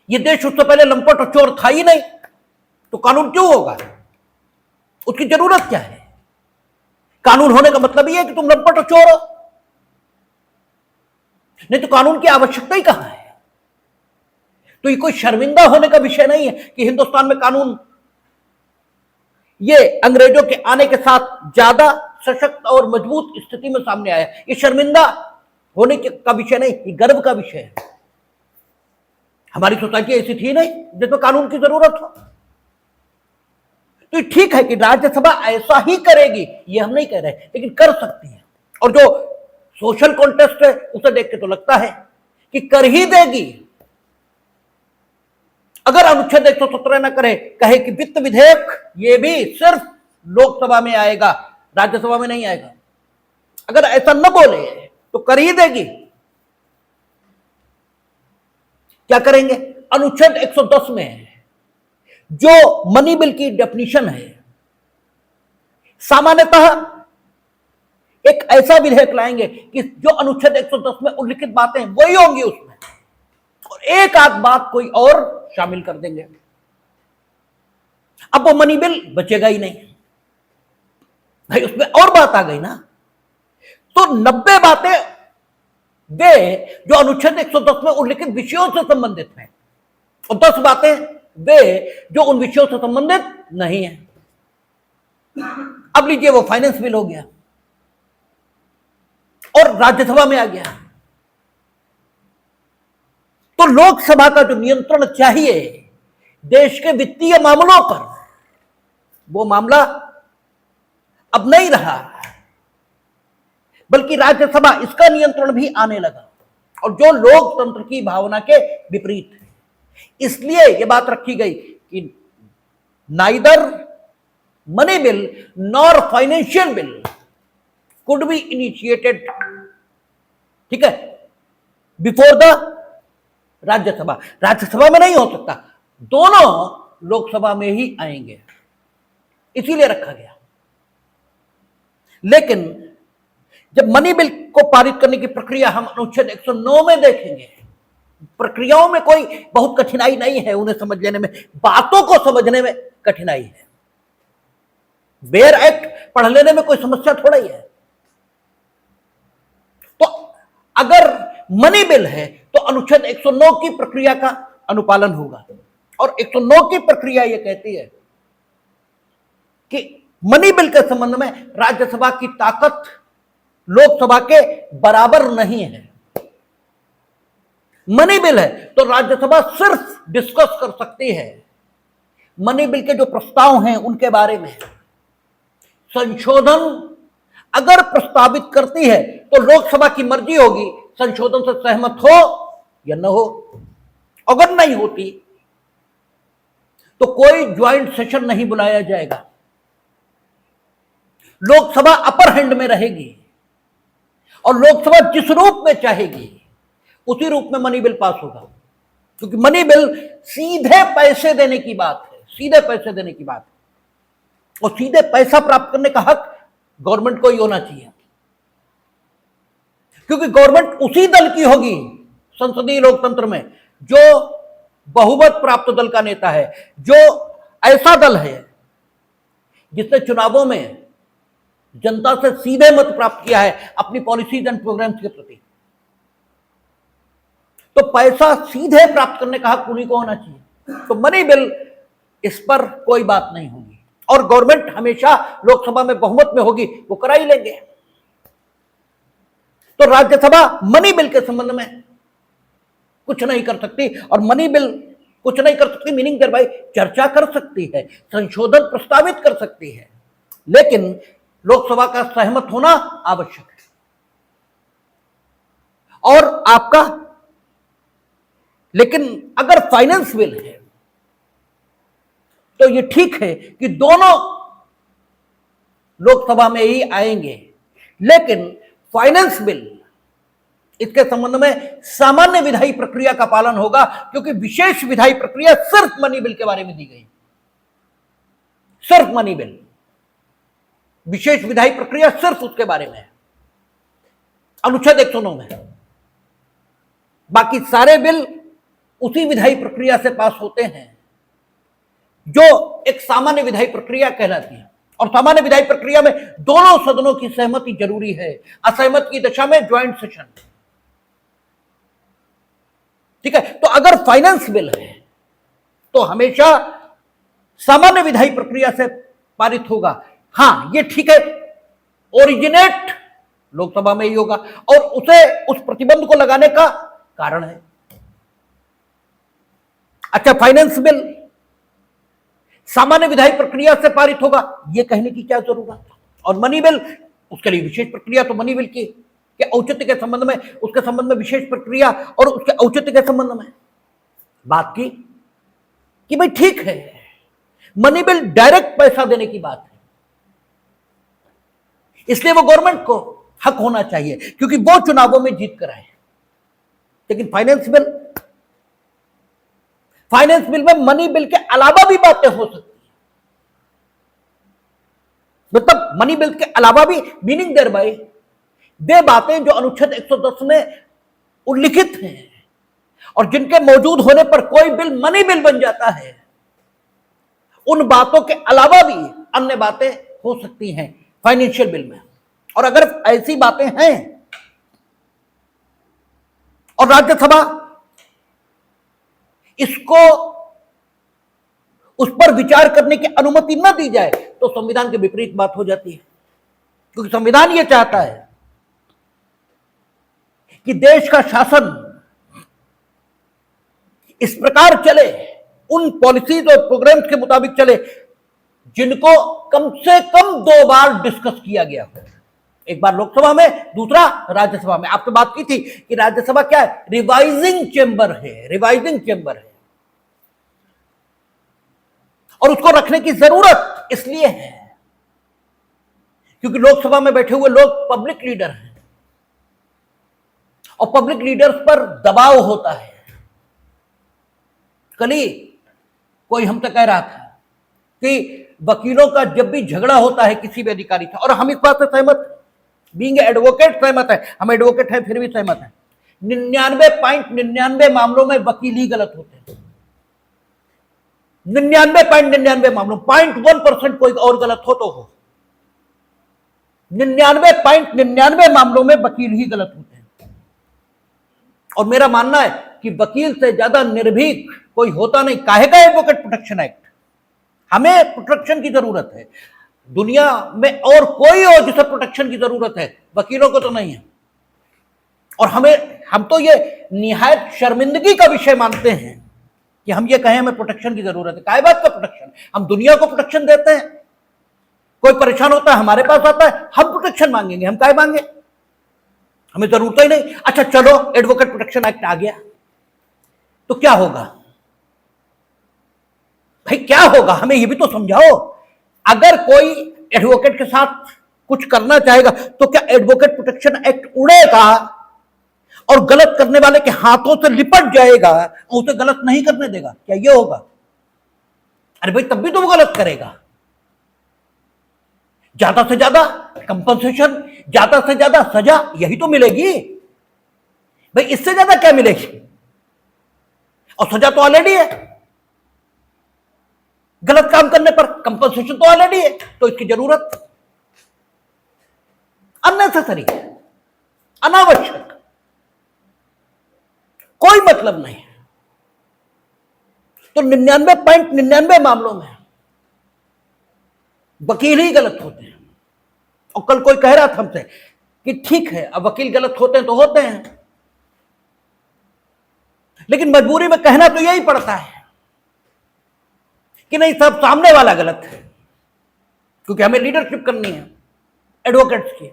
ये देश उससे पहले लंपट और चोर था ही नहीं, तो कानून क्यों होगा, उसकी जरूरत क्या है। कानून होने का मतलब ये है कि तुम लंपट और चोर हो, नहीं तो कानून की आवश्यकता ही कहां है। तो ये कोई शर्मिंदा होने का विषय नहीं है कि हिंदुस्तान में कानून ये अंग्रेजों के आने के साथ ज्यादा सशक्त और मजबूत स्थिति में सामने आया। ये शर्मिंदा होने का विषय नहीं, ये गर्व का विषय है। हमारी सोसाइटी ऐसी थी नहीं जिसमें कानून की जरूरत हो। तो ठीक है कि राज्यसभा ऐसा ही करेगी ये हम नहीं कह रहे, लेकिन कर सकती है। और जो सोशल कॉन्टेस्ट है उसे देख के तो लगता है कि कर ही देगी। अगर अनुच्छेद 117 न करे, कहे कि वित्त विधेयक ये भी सिर्फ लोकसभा में आएगा, राज्यसभा में नहीं आएगा, अगर ऐसा न बोले तो कर ही देगी। क्या करेंगे? अनुच्छेद 110 में जो मनी बिल की डेफिनेशन है, सामान्यतः एक ऐसा विधेयक लाएंगे कि जो अनुच्छेद 110 में उल्लिखित बातें वही होंगी उसमें, और एक आध बात कोई और शामिल कर देंगे। अब वो मनी बिल बचेगा ही नहीं भाई, उसमें और बात आ गई ना। तो 90 बातें वे जो अनुच्छेद 110 में उल्लिखित विषयों से संबंधित हैं, और 10 बातें वे जो उन विषयों से संबंधित नहीं है। अब लीजिए वो फाइनेंस बिल हो गया और राज्यसभा में आ गया, तो लोकसभा का जो नियंत्रण चाहिए देश के वित्तीय मामलों पर, वो मामला अब नहीं रहा, बल्कि राज्यसभा इसका नियंत्रण भी आने लगा, और जो लोकतंत्र की भावना के विपरीत है। इसलिए यह बात रखी गई कि neither money bill nor financial bill could be initiated, ठीक है, बिफोर द राज्यसभा। राज्यसभा में नहीं हो सकता, दोनों लोकसभा में ही आएंगे, इसीलिए रखा गया। लेकिन जब मनी बिल को पारित करने की प्रक्रिया हम अनुच्छेद 109 में देखेंगे, प्रक्रियाओं में कोई बहुत कठिनाई नहीं है, उन्हें समझ लेने में, बातों को समझने में कठिनाई है। बेयर एक्ट पढ़ लेने में कोई समस्या थोड़ा ही है। तो अगर मनी बिल है तो अनुच्छेद 109 की प्रक्रिया का अनुपालन होगा, और 109 की प्रक्रिया यह कहती है कि मनी बिल के संबंध में राज्यसभा की ताकत लोकसभा के बराबर नहीं है। मनी बिल है तो राज्यसभा सिर्फ डिस्कस कर सकती है मनी बिल के जो प्रस्ताव हैं उनके बारे में। संशोधन अगर प्रस्तावित करती है तो लोकसभा की मर्जी होगी संशोधन से सहमत हो या न हो। अगर नहीं होती तो कोई ज्वाइंट सेशन नहीं बुलाया जाएगा, लोकसभा अपर हैंड में रहेगी, और लोकसभा जिस रूप में चाहेगी उसी रूप में मनी बिल पास होगा। क्योंकि मनी बिल सीधे पैसे देने की बात है, सीधे पैसे देने की बात है, और सीधे पैसा प्राप्त करने का हक गवर्नमेंट को ही होना चाहिए। क्योंकि गवर्नमेंट उसी दल की होगी संसदीय लोकतंत्र में जो बहुमत प्राप्त दल का नेता है, जो ऐसा दल है जिसने चुनावों में जनता से सीधे मत प्राप्त किया है अपनी पॉलिसीज एंड प्रोग्राम्स के प्रति। तो पैसा सीधे प्राप्त करने का हक उन्हीं को होना चाहिए। तो मनी बिल इस पर कोई बात नहीं होगी, और गवर्नमेंट हमेशा लोकसभा में बहुमत में होगी, वो करा ही लेंगे। तो राज्यसभा मनी बिल के संबंध में कुछ नहीं कर सकती, और मनी बिल कुछ नहीं कर सकती मीनिंग देयर बाय चर्चा कर सकती है, संशोधन प्रस्तावित कर सकती है, लेकिन लोकसभा का सहमत होना आवश्यक है। और आपका, लेकिन अगर फाइनेंस बिल है तो ये ठीक है कि दोनों लोकसभा में ही आएंगे, लेकिन फाइनेंस बिल इसके संबंध में सामान्य विधायी प्रक्रिया का पालन होगा, क्योंकि विशेष विधायी प्रक्रिया सिर्फ मनी बिल के बारे में दी गई। सिर्फ मनी बिल, विशेष विधायी प्रक्रिया सिर्फ उसके बारे में है, अनुच्छेद 109 में। बाकी सारे बिल उसी विधायी प्रक्रिया से पास होते हैं जो एक सामान्य विधायी प्रक्रिया कहलाती है, और सामान्य विधायी प्रक्रिया में दोनों सदनों की सहमति जरूरी है, असहमत की दशा में ज्वाइंट सेशन। ठीक है, तो अगर फाइनेंस बिल है तो हमेशा सामान्य विधायी प्रक्रिया से पारित होगा। हां, ये ठीक है, ओरिजिनेट लोकसभा में ही होगा, और उसे उस प्रतिबंध को लगाने का कारण है। अच्छा, फाइनेंस बिल सामान्य विधायी प्रक्रिया से पारित होगा, यह कहने की क्या जरूरत, और मनी बिल उसके लिए विशेष प्रक्रिया। तो मनी बिल की के औचित्य के संबंध में, उसके संबंध में विशेष प्रक्रिया, और उसके औचित्य के संबंध में बात की। कि भाई ठीक है, मनी बिल डायरेक्ट पैसा देने की बात है, इसलिए वो गवर्नमेंट को हक होना चाहिए क्योंकि वो चुनावों में जीत कर आए। लेकिन फाइनेंस बिल में मनी बिल के अलावा भी बातें हो सकती है, मतलब मनी बिल के अलावा भी, मीनिंग देयर बाय वे बातें जो अनुच्छेद 110 में उल्लिखित हैं और जिनके मौजूद होने पर कोई बिल मनी बिल बन जाता है, उन बातों के अलावा भी अन्य बातें हो सकती हैं फाइनेंशियल बिल में। और अगर ऐसी बातें हैं और राज्यसभा इसको उस पर विचार करने की अनुमति न दी जाए तो संविधान के विपरीत बात हो जाती है, क्योंकि संविधान यह चाहता है कि देश का शासन इस प्रकार चले, उन पॉलिसीज और प्रोग्राम्स के मुताबिक चले जिनको कम से कम 2 बार डिस्कस किया गया हो, एक बार लोकसभा में, दूसरा राज्यसभा में। आपसे बात की थी कि राज्यसभा क्या है, रिवाइजिंग चेंबर है, और उसको रखने की जरूरत इसलिए है क्योंकि लोकसभा में बैठे हुए लोग पब्लिक लीडर हैं और पब्लिक लीडर्स पर दबाव होता है। कल ही कोई हमसे कह रहा था कि वकीलों का जब भी झगड़ा होता है किसी भी अधिकारी से, और हम इस बात से सहमत, बीइंग एडवोकेट सहमत है, हम एडवोकेट हैं फिर भी सहमत हैं, 99.99 मामलों में वकील ही गलत होते हैं, 99.99 मामलों, 0.1% कोई और गलत हो तो हो, 99.99 मामलों में वकील ही गलत होते हैं। और मेरा मानना है कि वकील से ज्यादा निर्भीक कोई होता नहीं। काहे का एडवोकेट प्रोटेक्शन एक्ट, हमें प्रोटेक्शन की जरूरत है, दुनिया में और कोई और जिसे प्रोटेक्शन की जरूरत है, वकीलों को तो नहीं है। और हम तो ये निहायत शर्मिंदगी का विषय मानते हैं कि हम ये कहें हमें प्रोटेक्शन की जरूरत है। काय बात का प्रोटेक्शन, हम दुनिया को प्रोटेक्शन देते हैं, कोई परेशान होता है हमारे पास आता है, हम प्रोटेक्शन मांगेंगे, हम काय मांगे, हमें जरूरत ही नहीं। अच्छा चलो एडवोकेट प्रोटेक्शन एक्ट आ गया तो क्या होगा भाई, क्या होगा, हमें ये भी तो समझाओ। अगर कोई एडवोकेट के साथ कुछ करना चाहेगा तो क्या एडवोकेट प्रोटेक्शन एक्ट उड़ेगा और गलत करने वाले के हाथों से लिपट जाएगा और उसे गलत नहीं करने देगा? क्या ये होगा? अरे भाई तब भी तो वो गलत करेगा। ज्यादा से ज्यादा कंपनसेशन, ज्यादा से ज्यादा सजा, यही तो मिलेगी भाई, इससे ज्यादा क्या मिलेगी? और सजा तो ऑलरेडी है, गलत काम करने पर कंपनसेशन तो ऑलरेडी है, तो इसकी जरूरत अननेसेसरी, अनावश्यक, कोई मतलब नहीं। तो 99.99 मामलों में वकील ही गलत होते हैं। और कल कोई कह रहा था हमसे कि ठीक है अब वकील गलत होते हैं तो होते हैं, लेकिन मजबूरी में कहना तो यही पड़ता है कि नहीं सब सामने वाला गलत है, क्योंकि हमें लीडरशिप करनी है एडवोकेट्स की।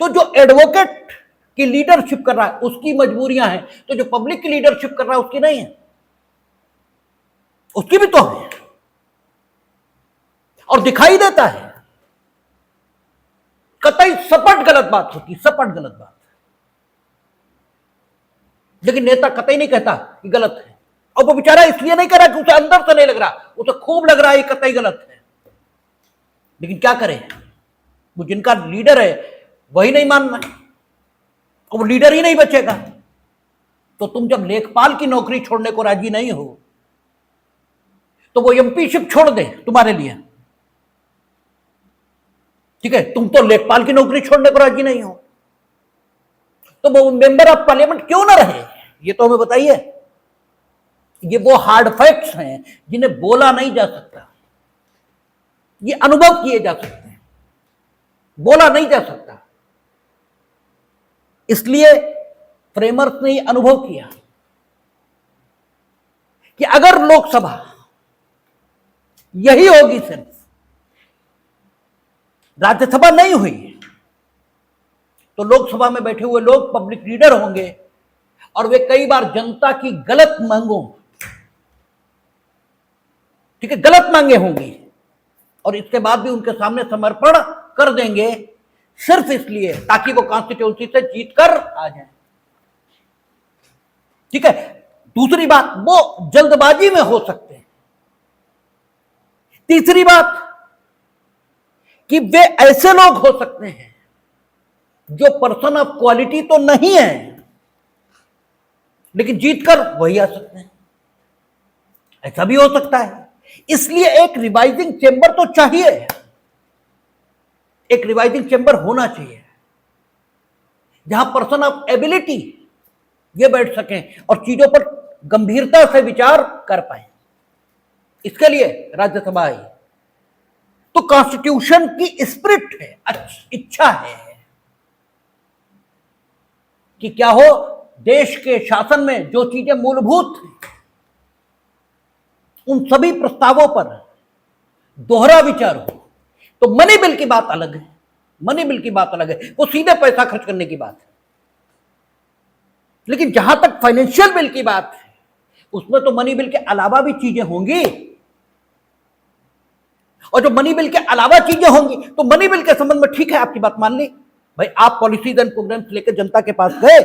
तो जो एडवोकेट की लीडरशिप कर रहा है उसकी मजबूरियां हैं, तो जो पब्लिक की लीडरशिप कर रहा है उसकी नहीं है, उसकी भी तो है। और दिखाई देता है, कतई सपट गलत बात होती, सपट गलत बात, लेकिन नेता कतई नहीं कहता कि गलत है। और वो बेचारा इसलिए नहीं कर रहा कि उसे अंदर से नहीं लग रहा, उसे खूब लग रहा है ये कतई गलत है, लेकिन क्या करे, वो जिनका लीडर है वही नहीं मानना है, और वो लीडर ही नहीं बचेगा। तो तुम जब लेखपाल की नौकरी छोड़ने को राजी नहीं हो तो वो एमपीशिप छोड़ दे तुम्हारे लिए, ठीक है, तुम तो लेखपाल की नौकरी छोड़ने को राजी नहीं हो, तो वो मेंबर ऑफ पार्लियामेंट क्यों ना रहे, ये तो हमें बताइए। ये वो हार्ड फैक्ट्स हैं जिन्हें बोला नहीं जा सकता, ये अनुभव किए जा सकते हैं, बोला नहीं जा सकता। इसलिए फ्रेमर्स ने अनुभव किया कि अगर लोकसभा यही होगी, सिर्फ राज्यसभा नहीं हुई, तो लोकसभा में बैठे हुए लोग पब्लिक लीडर होंगे और वे कई बार जनता की गलत मांगों ठीक है, गलत मांगे होंगी और इसके बाद भी उनके सामने समर्पण कर देंगे सिर्फ इसलिए ताकि वो कॉन्स्टिट्यूंसी से जीत कर आ जाए। ठीक है, दूसरी बात, वो जल्दबाजी में हो सकते हैं। तीसरी बात कि वे ऐसे लोग हो सकते हैं जो पर्सन ऑफ क्वालिटी तो नहीं है लेकिन जीतकर वही आ सकते हैं, ऐसा भी हो सकता है। इसलिए एक रिवाइजिंग चेंबर तो चाहिए, एक रिवाइजिंग चेंबर होना चाहिए जहां पर्सन ऑफ एबिलिटी ये बैठ सकें और चीजों पर गंभीरता से विचार कर पाए। इसके लिए राज्यसभा आई। तो कॉन्स्टिट्यूशन की स्पिरिट है, इच्छा है कि क्या हो, देश के शासन में जो चीजें मूलभूत हैं उन सभी प्रस्तावों पर दोहरा विचार हो। तो मनी बिल की बात अलग है, मनी बिल की बात अलग है, वो सीधे पैसा खर्च करने की बात है। लेकिन जहां तक फाइनेंशियल बिल की बात है उसमें तो मनी बिल के अलावा भी चीजें होंगी, और जो मनी बिल के अलावा चीजें होंगी तो मनी बिल के संबंध में ठीक है, आपकी बात मान ली भाई, आप पॉलिसीज एंड प्रोग्राम्स लेकर जनता के पास गए,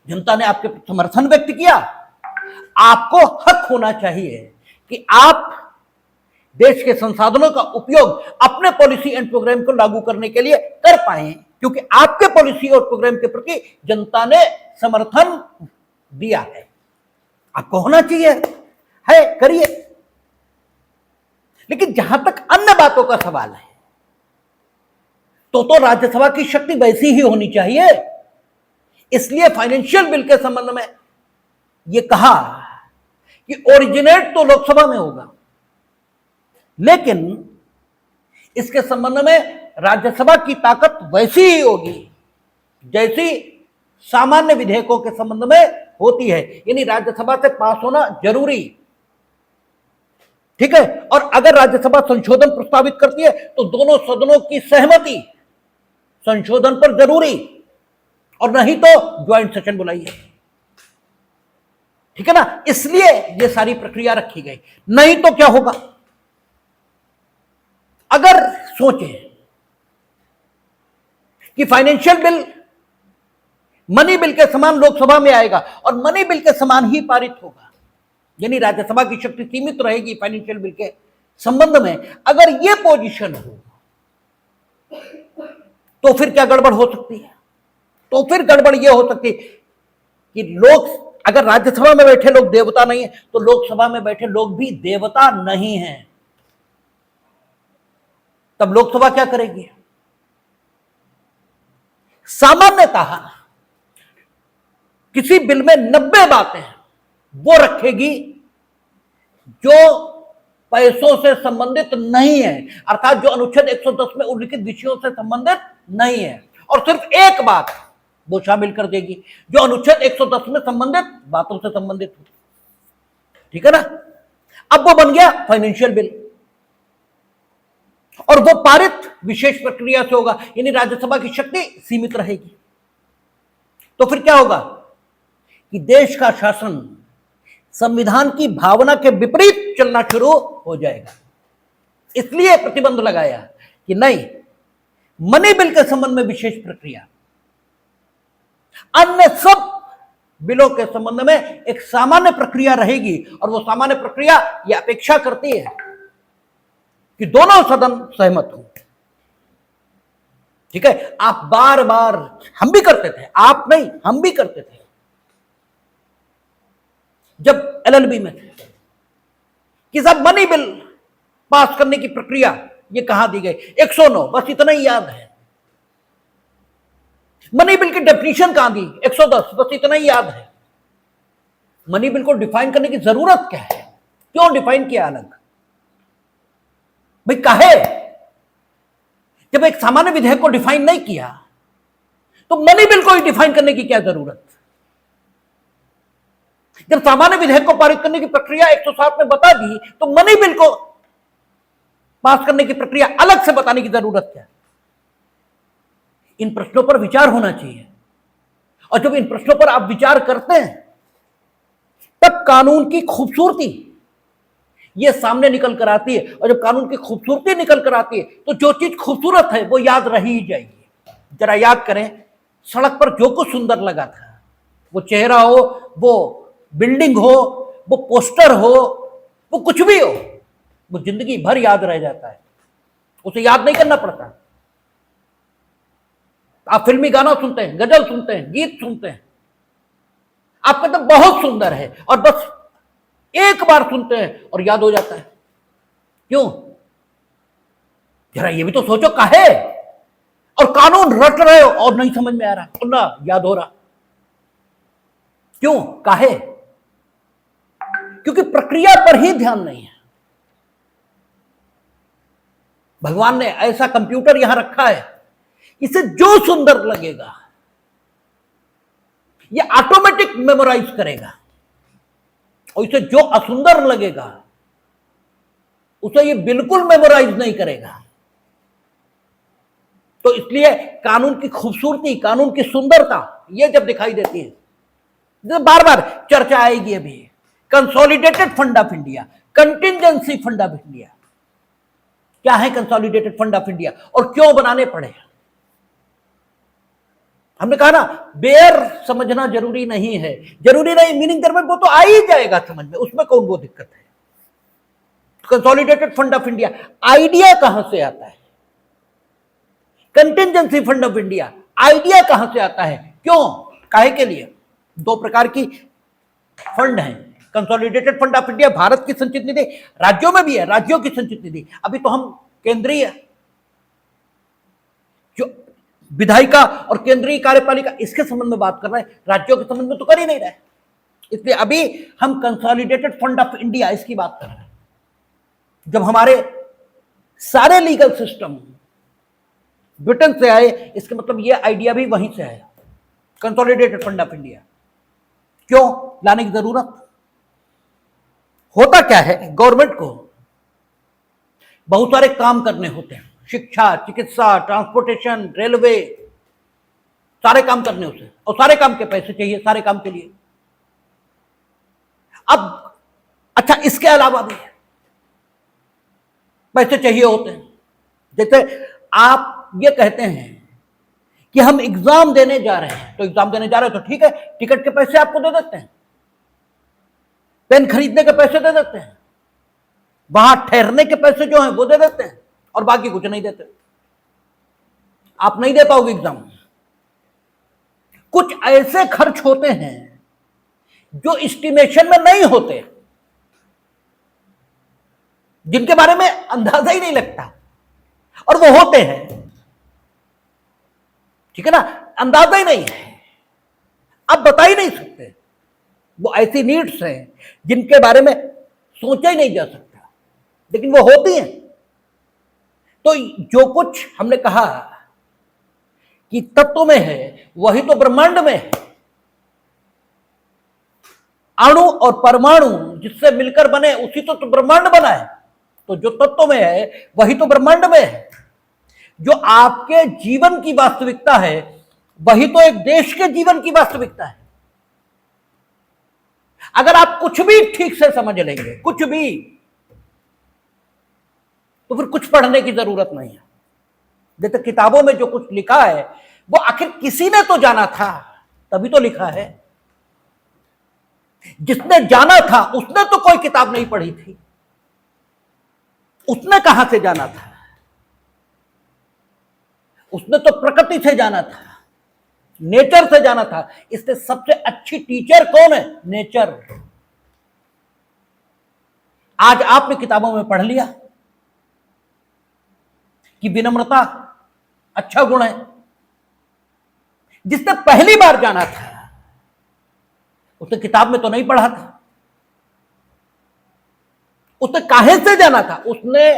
जनता ने आपके समर्थन व्यक्त किया, आपको हक होना चाहिए कि आप देश के संसाधनों का उपयोग अपने पॉलिसी एंड प्रोग्राम को लागू करने के लिए कर पाए, क्योंकि आपके पॉलिसी और प्रोग्राम के प्रति जनता ने समर्थन दिया है। आपको होना चाहिए, है, करिए। लेकिन जहां तक अन्य बातों का सवाल है तो राज्यसभा की शक्ति वैसी ही होनी चाहिए। इसलिए फाइनेंशियल बिल के संबंध में यह कहा कि ओरिजिनेट तो लोकसभा में होगा, लेकिन इसके संबंध में राज्यसभा की ताकत वैसी ही होगी जैसी सामान्य विधेयकों के संबंध में होती है, यानी राज्यसभा से पास होना जरूरी। ठीक है, और अगर राज्यसभा संशोधन प्रस्तावित करती है तो दोनों सदनों की सहमति संशोधन पर जरूरी, और नहीं तो ज्वाइंट सेशन बुलाइए। ठीक है ना, इसलिए यह सारी प्रक्रिया रखी गई। नहीं तो क्या होगा, अगर सोचें कि फाइनेंशियल बिल मनी बिल के समान लोकसभा में आएगा और मनी बिल के समान ही पारित होगा, यानी राज्यसभा की शक्ति सीमित रहेगी फाइनेंशियल बिल के संबंध में, अगर यह पोजीशन हो तो फिर क्या गड़बड़ हो सकती है? तो फिर गड़बड़ यह हो सकती है कि लोग, अगर राज्यसभा में बैठे लोग देवता नहीं है तो लोकसभा में बैठे लोग भी देवता नहीं हैं। तब लोकसभा क्या करेगी? सामान्यतः किसी बिल में 90 बातें वो रखेगी जो पैसों से संबंधित नहीं है, अर्थात जो अनुच्छेद 110 में उल्लिखित विषयों से संबंधित नहीं है, और सिर्फ एक बात वो शामिल कर देगी जो अनुच्छेद 110 में संबंधित बातों से संबंधित हो। ठीक है ना, अब वो बन गया फाइनेंशियल बिल और वो पारित विशेष प्रक्रिया से होगा, यानी राज्यसभा की शक्ति सीमित रहेगी। तो फिर क्या होगा कि देश का शासन संविधान की भावना के विपरीत चलना शुरू हो जाएगा। इसलिए प्रतिबंध लगाया कि नहीं, मनी बिल के संबंध में विशेष प्रक्रिया, अन्य सब बिलों के संबंध में एक सामान्य प्रक्रिया रहेगी, और वो सामान्य प्रक्रिया यह अपेक्षा करती है कि दोनों सदन सहमत हो। ठीक है, आप बार बार, हम भी करते थे, आप नहीं, हम भी करते थे जब एलएलबी में थे, कि सब मनी बिल पास करने की प्रक्रिया ये कहां दी गई? 109, बस इतना ही याद है। मनी बिल की डेफिनेशन कहां दी? 110, बस इतना ही याद है। मनी बिल को डिफाइन करने की जरूरत क्या है? क्यों डिफाइन किया अलग? भाई काहे? जब एक सामान्य विधेयक को डिफाइन नहीं किया तो मनी बिल को ही डिफाइन करने की क्या जरूरत? जब सामान्य विधेयक को पारित करने की प्रक्रिया 107 में बता दी तो मनी बिल को पास करने की प्रक्रिया अलग से बताने की जरूरत क्या? इन प्रश्नों पर विचार होना चाहिए, और जब इन प्रश्नों पर आप विचार करते हैं तब कानून की खूबसूरती ये सामने निकल कर आती है, और जब कानून की खूबसूरती निकल कर आती है तो जो चीज खूबसूरत है वो याद रह ही जाएगी। जरा याद करें, सड़क पर जो कुछ सुंदर लगा था, वो चेहरा हो, वो बिल्डिंग हो, वो पोस्टर हो, वो कुछ भी हो, वो जिंदगी भर याद रह जाता है, उसे याद नहीं करना पड़ता। आप फिल्मी गाना सुनते हैं, गजल सुनते हैं, गीत सुनते हैं, आप कहते हैं बहुत सुंदर है, और बस एक बार सुनते हैं और याद हो जाता है। क्यों? जरा ये भी तो सोचो, काहे? और कानून रट रहे हो और नहीं समझ में आ रहा, और ना याद हो रहा। क्यों? काहे? क्योंकि प्रक्रिया पर ही ध्यान नहीं है। भगवान ने ऐसा कंप्यूटर यहां रखा है, इसे जो सुंदर लगेगा ये ऑटोमेटिक मेमोराइज करेगा, और इसे जो असुंदर लगेगा उसे ये बिल्कुल मेमोराइज नहीं करेगा। तो इसलिए कानून की खूबसूरती, कानून की सुंदरता ये जब दिखाई देती है, जब बार बार चर्चा आएगी अभी consolidated fund of India, contingency fund of India. क्या है कंसोलिडेटेड फंड ऑफ इंडिया और क्यों बनाने पड़े? हमने कहा ना, बेयर समझना जरूरी नहीं है, जरूरी नहीं मीनिंग कर में वो तो आ ही जाएगा समझ में, उसमें कौन वो दिक्कत है। Consolidated fund of India idea कहां से आता है? Contingency fund of India idea कहां से आता है? क्यों? काहे के लिए? दो प्रकार की फंड हैं। Consolidated fund of India Bharat की संचित निधि, राज्यों में भी है, राज्यों की संचित निधि। अभी तो हम केंद्रीय जो विधायिका और केंद्रीय कार्यपालिका इसके संबंध में बात कर रहे हैं, राज्यों के संबंध में तो कर ही नहीं रहे। इसलिए अभी हम कंसोलिडेटेड फंड ऑफ इंडिया इसकी बात कर रहे हैं। जब हमारे सारे लीगल सिस्टम ब्रिटेन से आए, इसके मतलब ये आइडिया भी वहीं से आया, कंसोलिडेटेड फंड ऑफ इंडिया। क्यों लाने की जरूरत? होता क्या है, गवर्नमेंट को बहुत सारे काम करने होते हैं, शिक्षा, चिकित्सा, ट्रांसपोर्टेशन, रेलवे, सारे काम करने होते हैं, और सारे काम के पैसे चाहिए सारे काम के लिए। अब अच्छा, इसके अलावा भी पैसे चाहिए होते हैं। जैसे आप ये कहते हैं कि हम एग्जाम देने जा रहे हैं, तो एग्जाम देने जा रहे हैं तो ठीक है, टिकट के पैसे आपको दे देते हैं, पेन खरीदने के पैसे दे देते हैं, वहां ठहरने के पैसे जो हैं वो दे देते हैं, और बाकी कुछ नहीं देते। आप नहीं दे पाओगे एग्जाम। कुछ ऐसे खर्च होते हैं जो एस्टिमेशन में नहीं होते, जिनके बारे में अंदाजा ही नहीं लगता, और वो होते हैं, ठीक है ना, अंदाजा ही नहीं है, आप बता ही नहीं सकते। वो ऐसी नीड्स हैं जिनके बारे में सोचा ही नहीं जा सकता, लेकिन वो होती हैं। तो जो कुछ हमने कहा कि तत्व में है वही तो ब्रह्मांड में है। अणु और परमाणु जिससे मिलकर बने उसी तो ब्रह्मांड बना है। तो जो तत्व में है वही तो ब्रह्मांड में है। जो आपके जीवन की वास्तविकता है वही तो एक देश के जीवन की वास्तविकता है। अगर आप कुछ भी ठीक से समझ लेंगे, कुछ भी, तो फिर कुछ पढ़ने की जरूरत नहीं है। जैसे किताबों में जो कुछ लिखा है वो आखिर किसी ने तो जाना था, तभी तो लिखा है। जिसने जाना था उसने तो कोई किताब नहीं पढ़ी थी, उसने कहां से जाना था? उसने तो प्रकृति से जाना था, नेचर से जाना था। इससे सबसे अच्छी टीचर कौन है? नेचर। आज आपने किताबों में पढ़ लिया कि विनम्रता अच्छा गुण है। जिसने पहली बार जाना था उसने किताब में तो नहीं पढ़ा था, उसने काहे से जाना था? उसने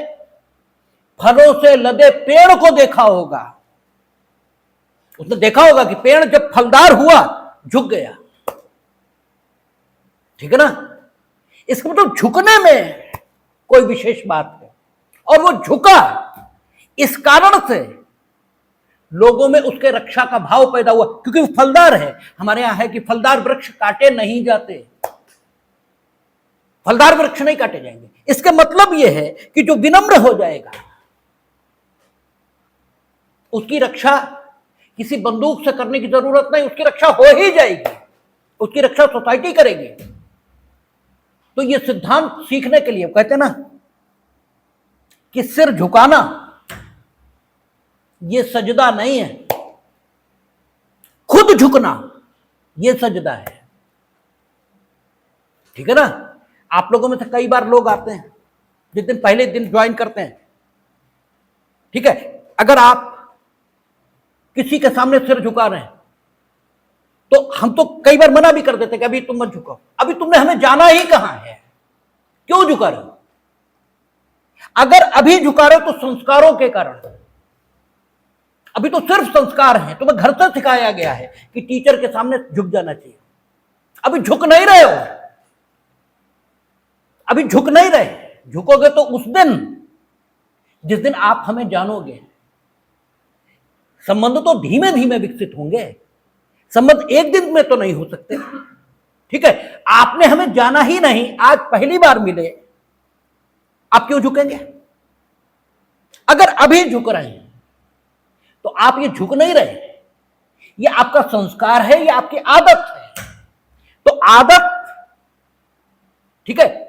फलों से लदे पेड़ को देखा होगा। उसने देखा होगा कि पेड़ जब फलदार हुआ झुक गया, ठीक है ना। इसका मतलब झुकने में कोई विशेष बात है, और वो झुका। इस कारण से लोगों में उसके रक्षा का भाव पैदा हुआ, क्योंकि वो फलदार है। हमारे यहां है कि फलदार वृक्ष काटे नहीं जाते। फलदार वृक्ष नहीं काटे जाएंगे। इसका मतलब यह है कि जो विनम्र हो जाएगा उसकी रक्षा किसी बंदूक से करने की जरूरत नहीं, उसकी रक्षा हो ही जाएगी, उसकी रक्षा सोसाइटी करेगी। तो ये सिद्धांत सीखने के लिए कहते हैं ना कि सिर झुकाना ये सजदा नहीं है, खुद झुकना ये सजदा है। ठीक है ना। आप लोगों में से कई बार लोग आते हैं जिस दिन पहले दिन ज्वाइन करते हैं, ठीक है, अगर आप किसी के सामने सिर झुका रहे हैं तो हम तो कई बार मना भी कर देते कि अभी तुम मत झुकाओ, अभी तुमने हमें जाना ही कहां है, क्यों झुका रहे हो? अगर अभी झुका रहे हो तो संस्कारों के कारण, अभी तो सिर्फ संस्कार हैं, तुम्हें घर से सिखाया गया है कि टीचर के सामने झुक जाना चाहिए, अभी झुक नहीं रहे हो, अभी झुक नहीं रहे। झुकोगे तो उस दिन जिस दिन आप हमें जानोगे। संबंध तो धीमे धीमे विकसित होंगे, संबंध एक दिन में तो नहीं हो सकते। ठीक है, आपने हमें जाना ही नहीं, आज पहली बार मिले, आप क्यों झुकेंगे? अगर अभी झुक रहे हैं तो आप ये झुक नहीं रहे, ये आपका संस्कार है, ये आपकी आदत है। तो आदत, ठीक है,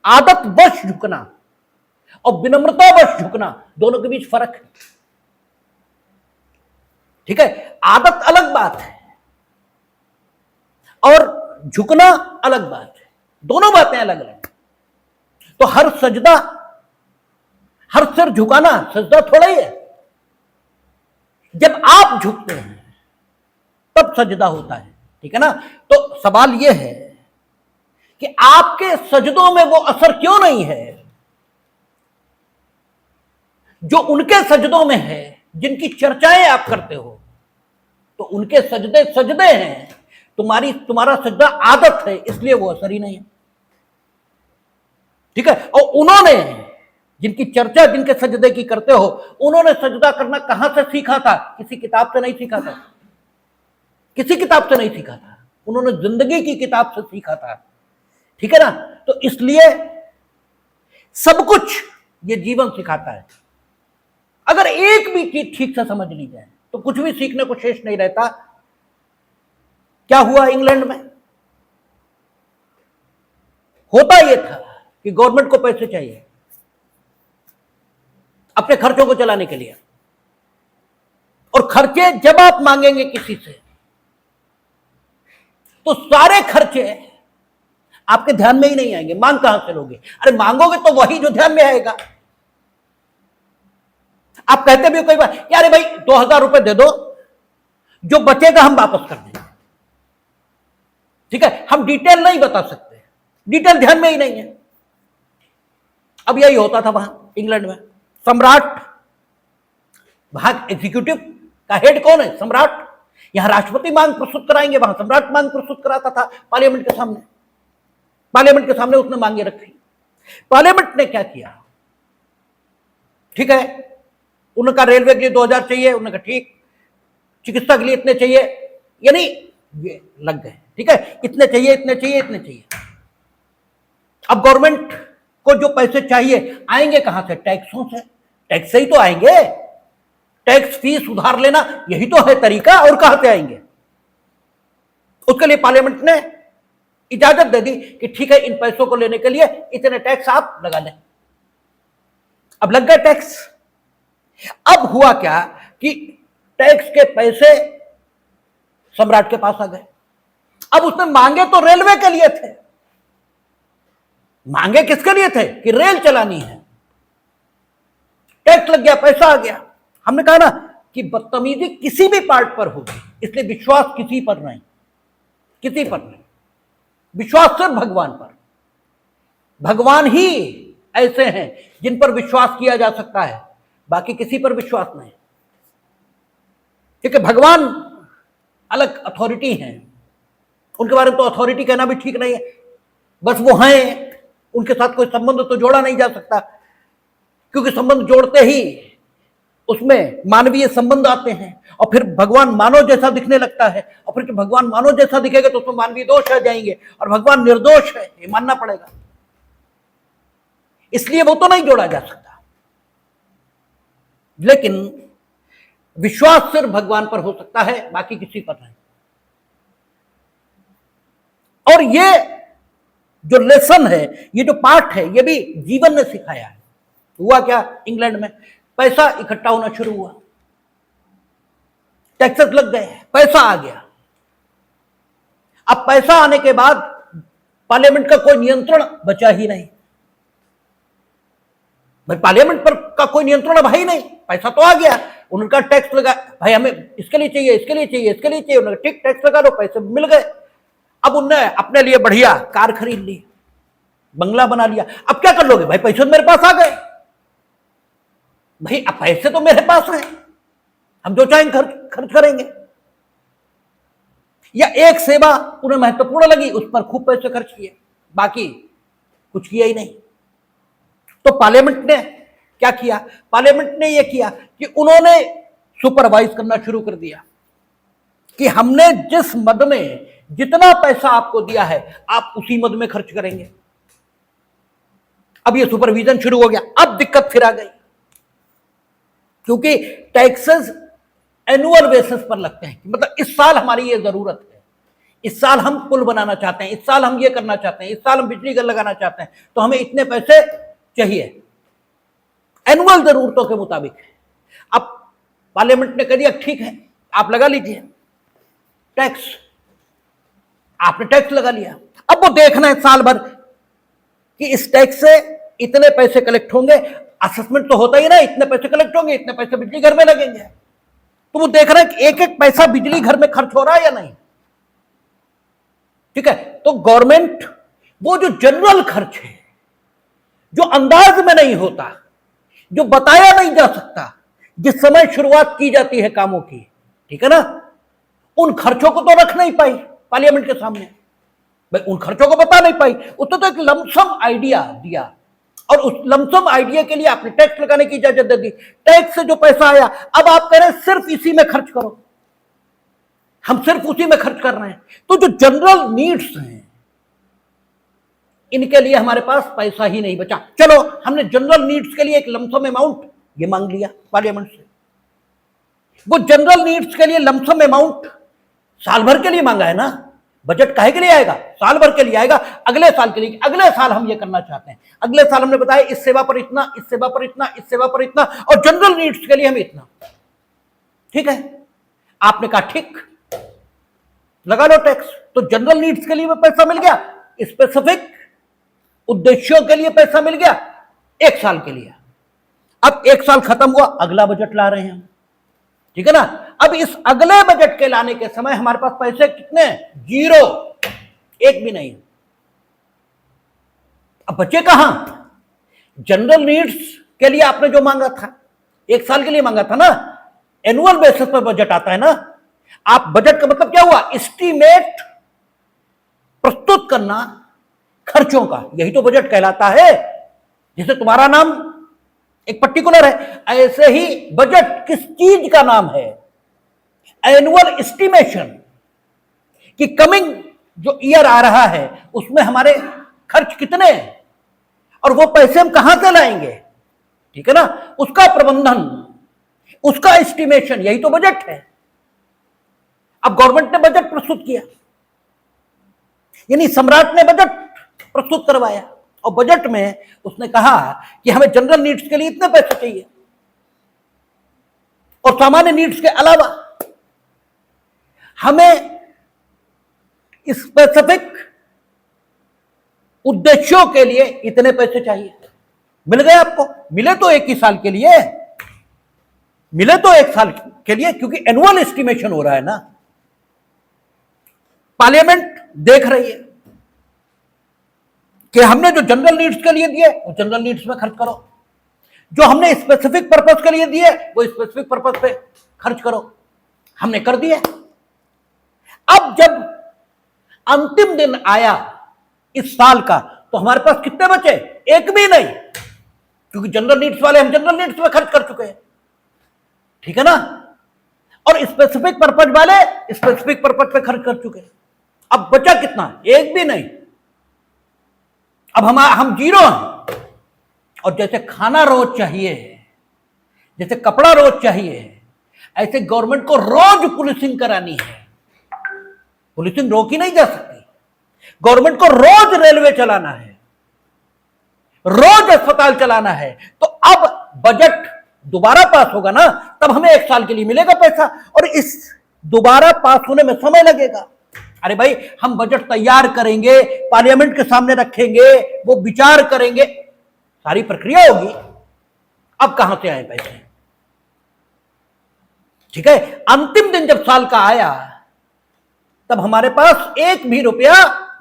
आदत वश झुकना और विनम्रता वश झुकना दोनों के बीच फर्क है। ठीक है, आदत अलग बात है और झुकना अलग बात है, दोनों बातें अलग अलग। तो हर सजदा, हर सिर झुकाना सजदा थोड़ा ही है। जब आप झुकते हैं तब सजदा होता है। ठीक है ना। तो सवाल यह है कि आपके सजदों में वो असर क्यों नहीं है जो उनके सजदों में है, जिनकी चर्चाएं आप करते हो। तो उनके सजदे सजदे हैं, तुम्हारा सजदा आदत है, इसलिए वो असर ही नहीं है। ठीक है। और उन्होंने, जिनकी चर्चा जिनके सजदे की करते हो, उन्होंने सजदा करना कहां से सीखा था? किसी किताब से नहीं सीखा था, किसी किताब से नहीं सीखा था, उन्होंने जिंदगी की किताब से सीखा था। ठीक है ना। तो इसलिए सब कुछ ये जीवन सिखाता है। अगर एक भी चीज ठीक से समझ ली जाए तो कुछ भी सीखने को शेष नहीं रहता। क्या हुआ इंग्लैंड में? होता यह था कि गवर्नमेंट को पैसे चाहिए अपने खर्चों को चलाने के लिए, और खर्चे जब आप मांगेंगे किसी से तो सारे खर्चे आपके ध्यान में ही नहीं आएंगे। मांग कहां से लोगे? अरे मांगोगे तो वही जो ध्यान में आएगा। आप कहते भी हो कई बार, यार भाई 2000 रुपए दे दो, जो बचेगा हम वापस कर देंगे। ठीक है, हम डिटेल नहीं बता सकते, डिटेल ध्यान में ही नहीं है। अब यही होता था वहां इंग्लैंड में। सम्राट, वहां एग्जीक्यूटिव का हेड कौन है? सम्राट। यहां राष्ट्रपति मांग प्रस्तुत कराएंगे, वहां सम्राट मांग प्रस्तुत कराता था पार्लियामेंट के सामने। पार्लियामेंट के सामने उसने मांगे रखी। पार्लियामेंट ने क्या किया? ठीक है, उनका रेलवे के लिए 2000 चाहिए, उन्होंने कहा ठीक, चिकित्सा के लिए इतने चाहिए, यानी ये लग गए। ठीक है, इतने चाहिए, इतने चाहिए, इतने चाहिए। अब गवर्नमेंट को जो पैसे चाहिए आएंगे कहां से? टैक्सों से। टैक्स से ही तो आएंगे। टैक्स फीस उधार लेना, यही तो है तरीका, और कहां से आएंगे? उसके लिए पार्लियामेंट ने इजाजत दे दी कि ठीक है, इन पैसों को लेने के लिए इतने टैक्स आप लगा लें। अब लग गए टैक्स। अब हुआ क्या कि टैक्स के पैसे सम्राट के पास आ गए। अब उसने मांगे तो रेलवे के लिए थे, मांगे किसके लिए थे? कि रेल चलानी है। टैक्स लग गया, पैसा आ गया। हमने कहा ना कि बदतमीजी किसी भी पार्ट पर होगी, इसलिए विश्वास किसी पर नहीं, किसी पर नहीं। विश्वास सिर्फ भगवान पर। भगवान ही ऐसे हैं जिन पर विश्वास किया जा सकता है, बाकी किसी पर विश्वास नहीं। ठीक है, भगवान अलग अथॉरिटी हैं, उनके बारे में तो अथॉरिटी कहना भी ठीक नहीं है। बस वो हैं, उनके साथ कोई संबंध तो जोड़ा नहीं जा सकता, क्योंकि संबंध जोड़ते ही उसमें मानवीय संबंध आते हैं, और फिर भगवान मानव जैसा दिखने लगता है, और फिर भगवान मानव जैसा दिखेगा तो उसमें मानवीय दोष आ जाएंगे, और भगवान निर्दोष है ये मानना पड़ेगा, इसलिए वो तो नहीं जोड़ा जा सकता। लेकिन विश्वास सिर्फ भगवान पर हो सकता है, बाकी किसी पर नहीं। और ये जो लेसन है, ये जो पाठ है, ये भी जीवन ने सिखाया है। हुआ क्या, इंग्लैंड में पैसा इकट्ठा होना शुरू हुआ, टैक्सेस लग गए, पैसा आ गया। अब पैसा आने के बाद पार्लियामेंट का कोई नियंत्रण बचा ही नहीं। भाई पार्लियामेंट पर का कोई नियंत्रण अब है ही नहीं, पैसा तो आ गया, उनका टैक्स लगा, भाई हमें इसके लिए चाहिए, इसके लिए चाहिए, इसके लिए चाहिए, उन्होंने ठीक टैक्स लगा दो, पैसे मिल गए। अब उनने अपने लिए बढ़िया कार खरीद ली, बंगला बना लिया। अब क्या कर लोगे, भाई पैसे तो मेरे पास आ गए, भाई अब पैसे तो मेरे पास हैं, हम जो चाहेंगे खर्च करेंगे। या एक सेवा उन्हें महत्वपूर्ण लगी, उस पर खूब पैसे खर्च किए, बाकी कुछ किया ही नहीं। तो पार्लियामेंट ने क्या किया, पार्लियामेंट ने यह किया कि उन्होंने सुपरवाइज करना शुरू कर दिया कि हमने जिस मद में जितना पैसा आपको दिया है, आप उसी मद में खर्च करेंगे। अब ये सुपरविजन शुरू हो गया। अब दिक्कत फिर आ गई, क्योंकि टैक्सेस एनुअल बेसिस पर लगते हैं, मतलब इस साल हमारी ये जरूरत है, इस साल हम पुल बनाना चाहते हैं, इस साल हम ये करना चाहते हैं, इस साल हम बिजली घर लगाना चाहते हैं, तो हमें इतने पैसे चाहिए, एनुअल जरूरतों के मुताबिक। अब पार्लियामेंट ने कह दिया ठीक है, आप लगा लीजिए टैक्स, आपने टैक्स लगा लिया। अब वो देखना है साल भर कि इस टैक्स से इतने पैसे कलेक्ट होंगे, असेसमेंट तो होता ही ना, इतने पैसे कलेक्ट होंगे, इतने पैसे बिजली घर में लगेंगे। तो वो देख रहा है कि एक एक पैसा बिजली घर में खर्च हो रहा है या नहीं। ठीक है, तो गवर्नमेंट वो जो जनरल खर्च है, जो अंदाज में नहीं होता, जो बताया नहीं जा सकता, जिस समय शुरुआत की जाती है कामों की, ठीक है ना, उन खर्चों को तो रख नहीं पाई पार्लियामेंट के सामने, भाई उन खर्चों को बता नहीं पाई। उसने तो एक लमसम आइडिया दिया, और उस लमसम आइडिया के लिए आपने टैक्स लगाने की इजाजत दे दी। टैक्स से जो पैसा आया, अब आप कह रहे हैं सिर्फ इसी में खर्च करो, हम सिर्फ उसी में खर्च कर रहे हैं। तो जो जनरल नीड्स हैं, इनके लिए हमारे पास पैसा ही नहीं बचा। चलो हमने जनरल नीड्स के लिए एक लमसम अमाउंट ये मांग लिया पार्लियामेंट से। वो जनरल नीड्स के लिए लमसम अमाउंट साल भर के लिए मांगा है ना, बजट काहे के लिए आएगा, साल भर के लिए आएगा, अगले साल के लिए, अगले साल हम ये करना चाहते हैं, अगले साल हमने बताया इस सेवा पर इतना, इस सेवा पर इतना, इस सेवा पर इतना, और जनरल नीड्स के लिए हम इतना। ठीक है, आपने कहा ठीक, लगा लो टैक्स, तो जनरल नीड्स के लिए पैसा मिल गया, स्पेसिफिक उद्देश्यों के लिए पैसा मिल गया, एक साल के लिए। अब एक साल खत्म हुआ, अगला बजट ला रहे हैं, ठीक है ना। अब इस अगले बजट के लाने के समय हमारे पास पैसे कितने, जीरो, एक भी नहीं। अब बचे कहां, जनरल नीड्स के लिए आपने जो मांगा था, एक साल के लिए मांगा था ना, एनुअल बेसिस पर बजट आता है ना। आप बजट का मतलब क्या हुआ, एस्टीमेट प्रस्तुत करना खर्चों का, यही तो बजट कहलाता है। जैसे तुम्हारा नाम एक पर्टिकुलर है, ऐसे ही बजट किस चीज का नाम है, एनुअल एस्टिमेशन, कि कमिंग जो ईयर आ रहा है उसमें हमारे खर्च कितने हैं और वो पैसे हम कहां से लाएंगे, ठीक है ना, उसका प्रबंधन, उसका एस्टिमेशन, यही तो बजट है। अब गवर्नमेंट ने बजट प्रस्तुत किया, यानी सम्राट ने बजट प्रस्तुत करवाया, और बजट में उसने कहा कि हमें जनरल नीड्स के लिए इतने पैसे चाहिए, और सामान्य नीड्स के अलावा हमें स्पेसिफिक उद्देश्यों के लिए इतने पैसे चाहिए। मिल गए आपको, मिले तो एक ही साल के लिए, मिले तो एक साल के लिए, क्योंकि एनुअल एस्टिमेशन हो रहा है ना। पार्लियामेंट देख रही है कि हमने जो जनरल नीड्स के लिए दिए वो जनरल नीड्स में खर्च करो, जो हमने स्पेसिफिक पर्पस के लिए दिए वो स्पेसिफिक पर्पस पे खर्च करो। हमने कर दिया। अब जब अंतिम दिन आया इस साल का, तो हमारे पास कितने बचे, एक भी नहीं, क्योंकि जनरल नीड्स वाले हम जनरल नीड्स में खर्च कर चुके हैं। ठीक है ना। और स्पेसिफिक पर्पज वाले स्पेसिफिक पर्पज पे खर्च कर चुके। अब बचा कितना? एक भी नहीं। अब हम जीरो हैं। और जैसे खाना रोज चाहिए, जैसे कपड़ा रोज चाहिए, ऐसे गवर्नमेंट को रोज पुलिसिंग करानी है। पुलिसिंग रोकी नहीं जा सकती। गवर्नमेंट को रोज रेलवे चलाना है, रोज अस्पताल चलाना है। तो अब बजट दोबारा पास होगा ना, तब हमें 1 साल के लिए मिलेगा पैसा, और इस दोबारा पास होने में समय लगेगा। अरे भाई, हम बजट तैयार करेंगे, पार्लियामेंट के सामने रखेंगे, वो विचार करेंगे, सारी प्रक्रिया होगी। अब कहां से आए पैसे? ठीक है, अंतिम दिन जब साल का आया, तब हमारे पास 1 भी रुपया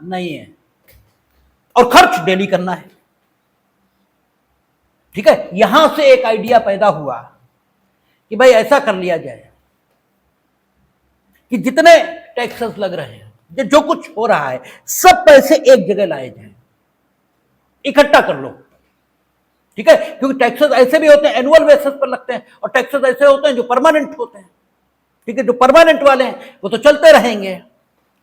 नहीं है, और खर्च डेली करना है। ठीक है, यहां से एक आइडिया पैदा हुआ कि भाई ऐसा कर लिया जाए कि जितने टैक्सेस लग रहे हैं, जो कुछ हो रहा है, सब पैसे एक जगह लाए जाए, इकट्ठा कर लो। ठीक है, क्योंकि टैक्सेस ऐसे भी होते हैं एनुअल बेसिस पर लगते हैं, और टैक्सेस ऐसे होते हैं जो परमानेंट होते हैं। ठीक है, जो परमानेंट वाले हैं वो तो चलते रहेंगे।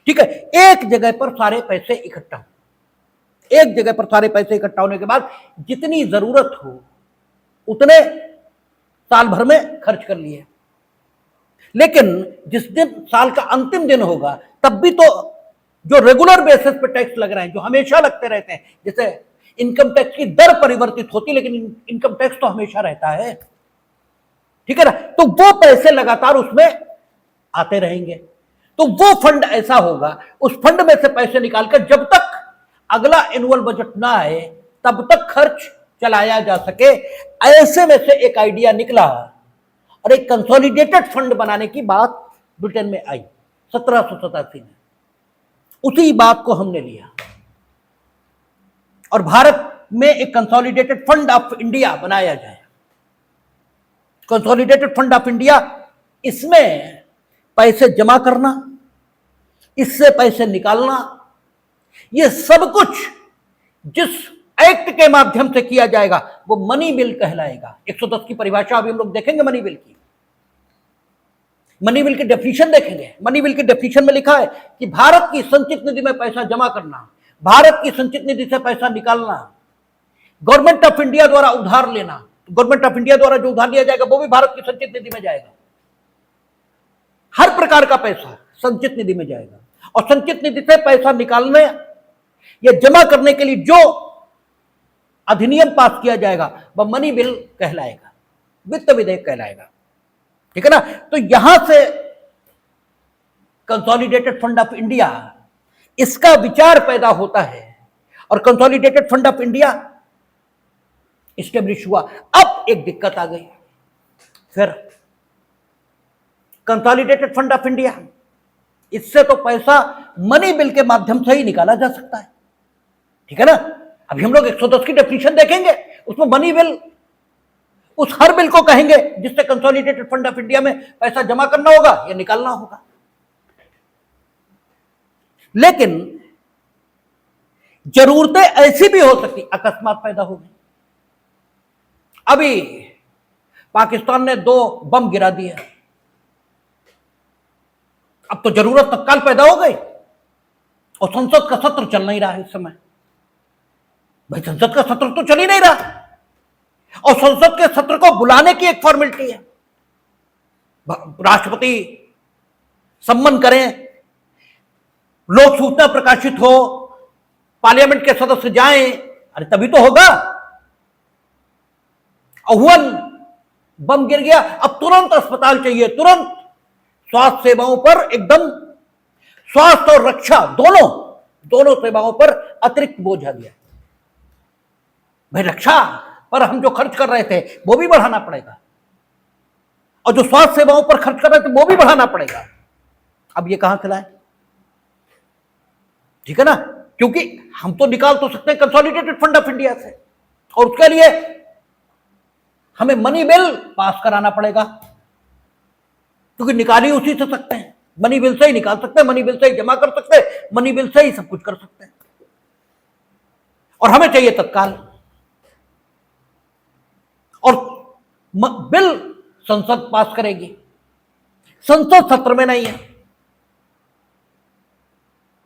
ठीक है, एक जगह पर सारे पैसे इकट्ठा हो, एक जगह पर सारे पैसे इकट्ठा होने के बाद जितनी जरूरत हो उतने साल भर में खर्च कर लिए। लेकिन जिस दिन साल का अंतिम दिन होगा, तब भी तो जो रेगुलर बेसिस पे टैक्स लग रहे हैं, जो हमेशा लगते रहते हैं, जैसे इनकम टैक्स की दर परिवर्तित होती, लेकिन इनकम टैक्स तो हमेशा रहता है। ठीक है ना, तो वो पैसे लगातार उसमें आते रहेंगे। तो वो फंड ऐसा होगा, उस फंड में से पैसे निकालकर जब तक अगला एनुअल बजट ना आए तब तक खर्च चलाया जा सके। ऐसे में से एक आइडिया निकला, और एक कंसोलिडेटेड फंड बनाने की बात ब्रिटेन में आई 1787 में। उसी बात को हमने लिया और भारत में एक कंसोलिडेटेड फंड ऑफ इंडिया बनाया जाए। कंसोलिडेटेड फंड ऑफ इंडिया, इसमें पैसे जमा करना, इससे पैसे निकालना, ये सब कुछ जिस एक्ट के माध्यम से किया जाएगा वो मनी बिल कहलाएगा। 110 की परिभाषा अभी हम लोग देखेंगे मनी बिल की। मनी बिल की डेफिनेशन देखेंगे। मनी बिल की डेफिनेशन में लिखा है कि भारत की संचित निधि में पैसा जमा करना, भारत की संचित निधि से पैसा निकालना, गवर्नमेंट ऑफ इंडिया द्वारा उधार लेना। गवर्नमेंट ऑफ इंडिया द्वारा जो उधार लिया जाएगा वो भी भारत की संचित निधि में जाएगा। हर प्रकार का पैसा संचित निधि में जाएगा, और संचित निधि से पैसा निकालने या जमा करने के लिए जो अधिनियम पास किया जाएगा वह मनी बिल कहलाएगा, वित्त विधेयक कहलाएगा। ठीक है ना। तो यहां से कंसोलिडेटेड फंड ऑफ इंडिया, इसका विचार पैदा होता है, और consolidated fund of India establish हुआ। अब एक दिक्कत आ गई, फिर कंसोलिडेटेड फंड ऑफ इंडिया, इससे तो पैसा मनी बिल के माध्यम से ही निकाला जा सकता है। ठीक है ना। अभी हम लोग 110 की डेफिनेशन देखेंगे, उसमें मनी बिल उस हर बिल को कहेंगे जिससे कंसोलिडेटेड फंड ऑफ इंडिया में पैसा जमा करना होगा या निकालना होगा। लेकिन जरूरतें ऐसी भी हो सकती, अकस्मात पैदा हो गई। अभी पाकिस्तान ने 2 बम गिरा दिए, अब तो जरूरत तत्काल पैदा हो गई, और संसद का सत्र चल नहीं रहा है इस समय। भाई, संसद का सत्र तो चल ही नहीं रहा, और संसद के सत्र को बुलाने की एक फॉर्मेलिटी है। राष्ट्रपति सम्मन करें, लोक सूचना प्रकाशित हो, पार्लियामेंट के सदस्य जाएं, अरे तभी तो होगा। अहुअन बम गिर गया, अब तुरंत अस्पताल चाहिए, तुरंत स्वास्थ्य सेवाओं पर एकदम, स्वास्थ्य और रक्षा दोनों सेवाओं पर अतिरिक्त बोझ आ गया। भाई, रक्षा पर हम जो खर्च कर रहे थे वो भी बढ़ाना पड़ेगा, और जो स्वास्थ्य सेवाओं पर खर्च कर रहे थे वो भी बढ़ाना पड़ेगा। अब ये कहां से लाए? ठीक है ना, क्योंकि हम तो निकाल तो सकते हैं कंसोलिडेटेड फंड ऑफ इंडिया से, और उसके लिए हमें मनी बिल पास कराना पड़ेगा, क्योंकि निकाल ही उसी से सकते हैं। मनी बिल से ही निकाल सकते हैं, मनी बिल से ही जमा कर सकते हैं, मनी बिल से ही सब कुछ कर सकते हैं, और हमें चाहिए तत्काल। और बिल संसद पास करेगी, संसद सत्र में नहीं है।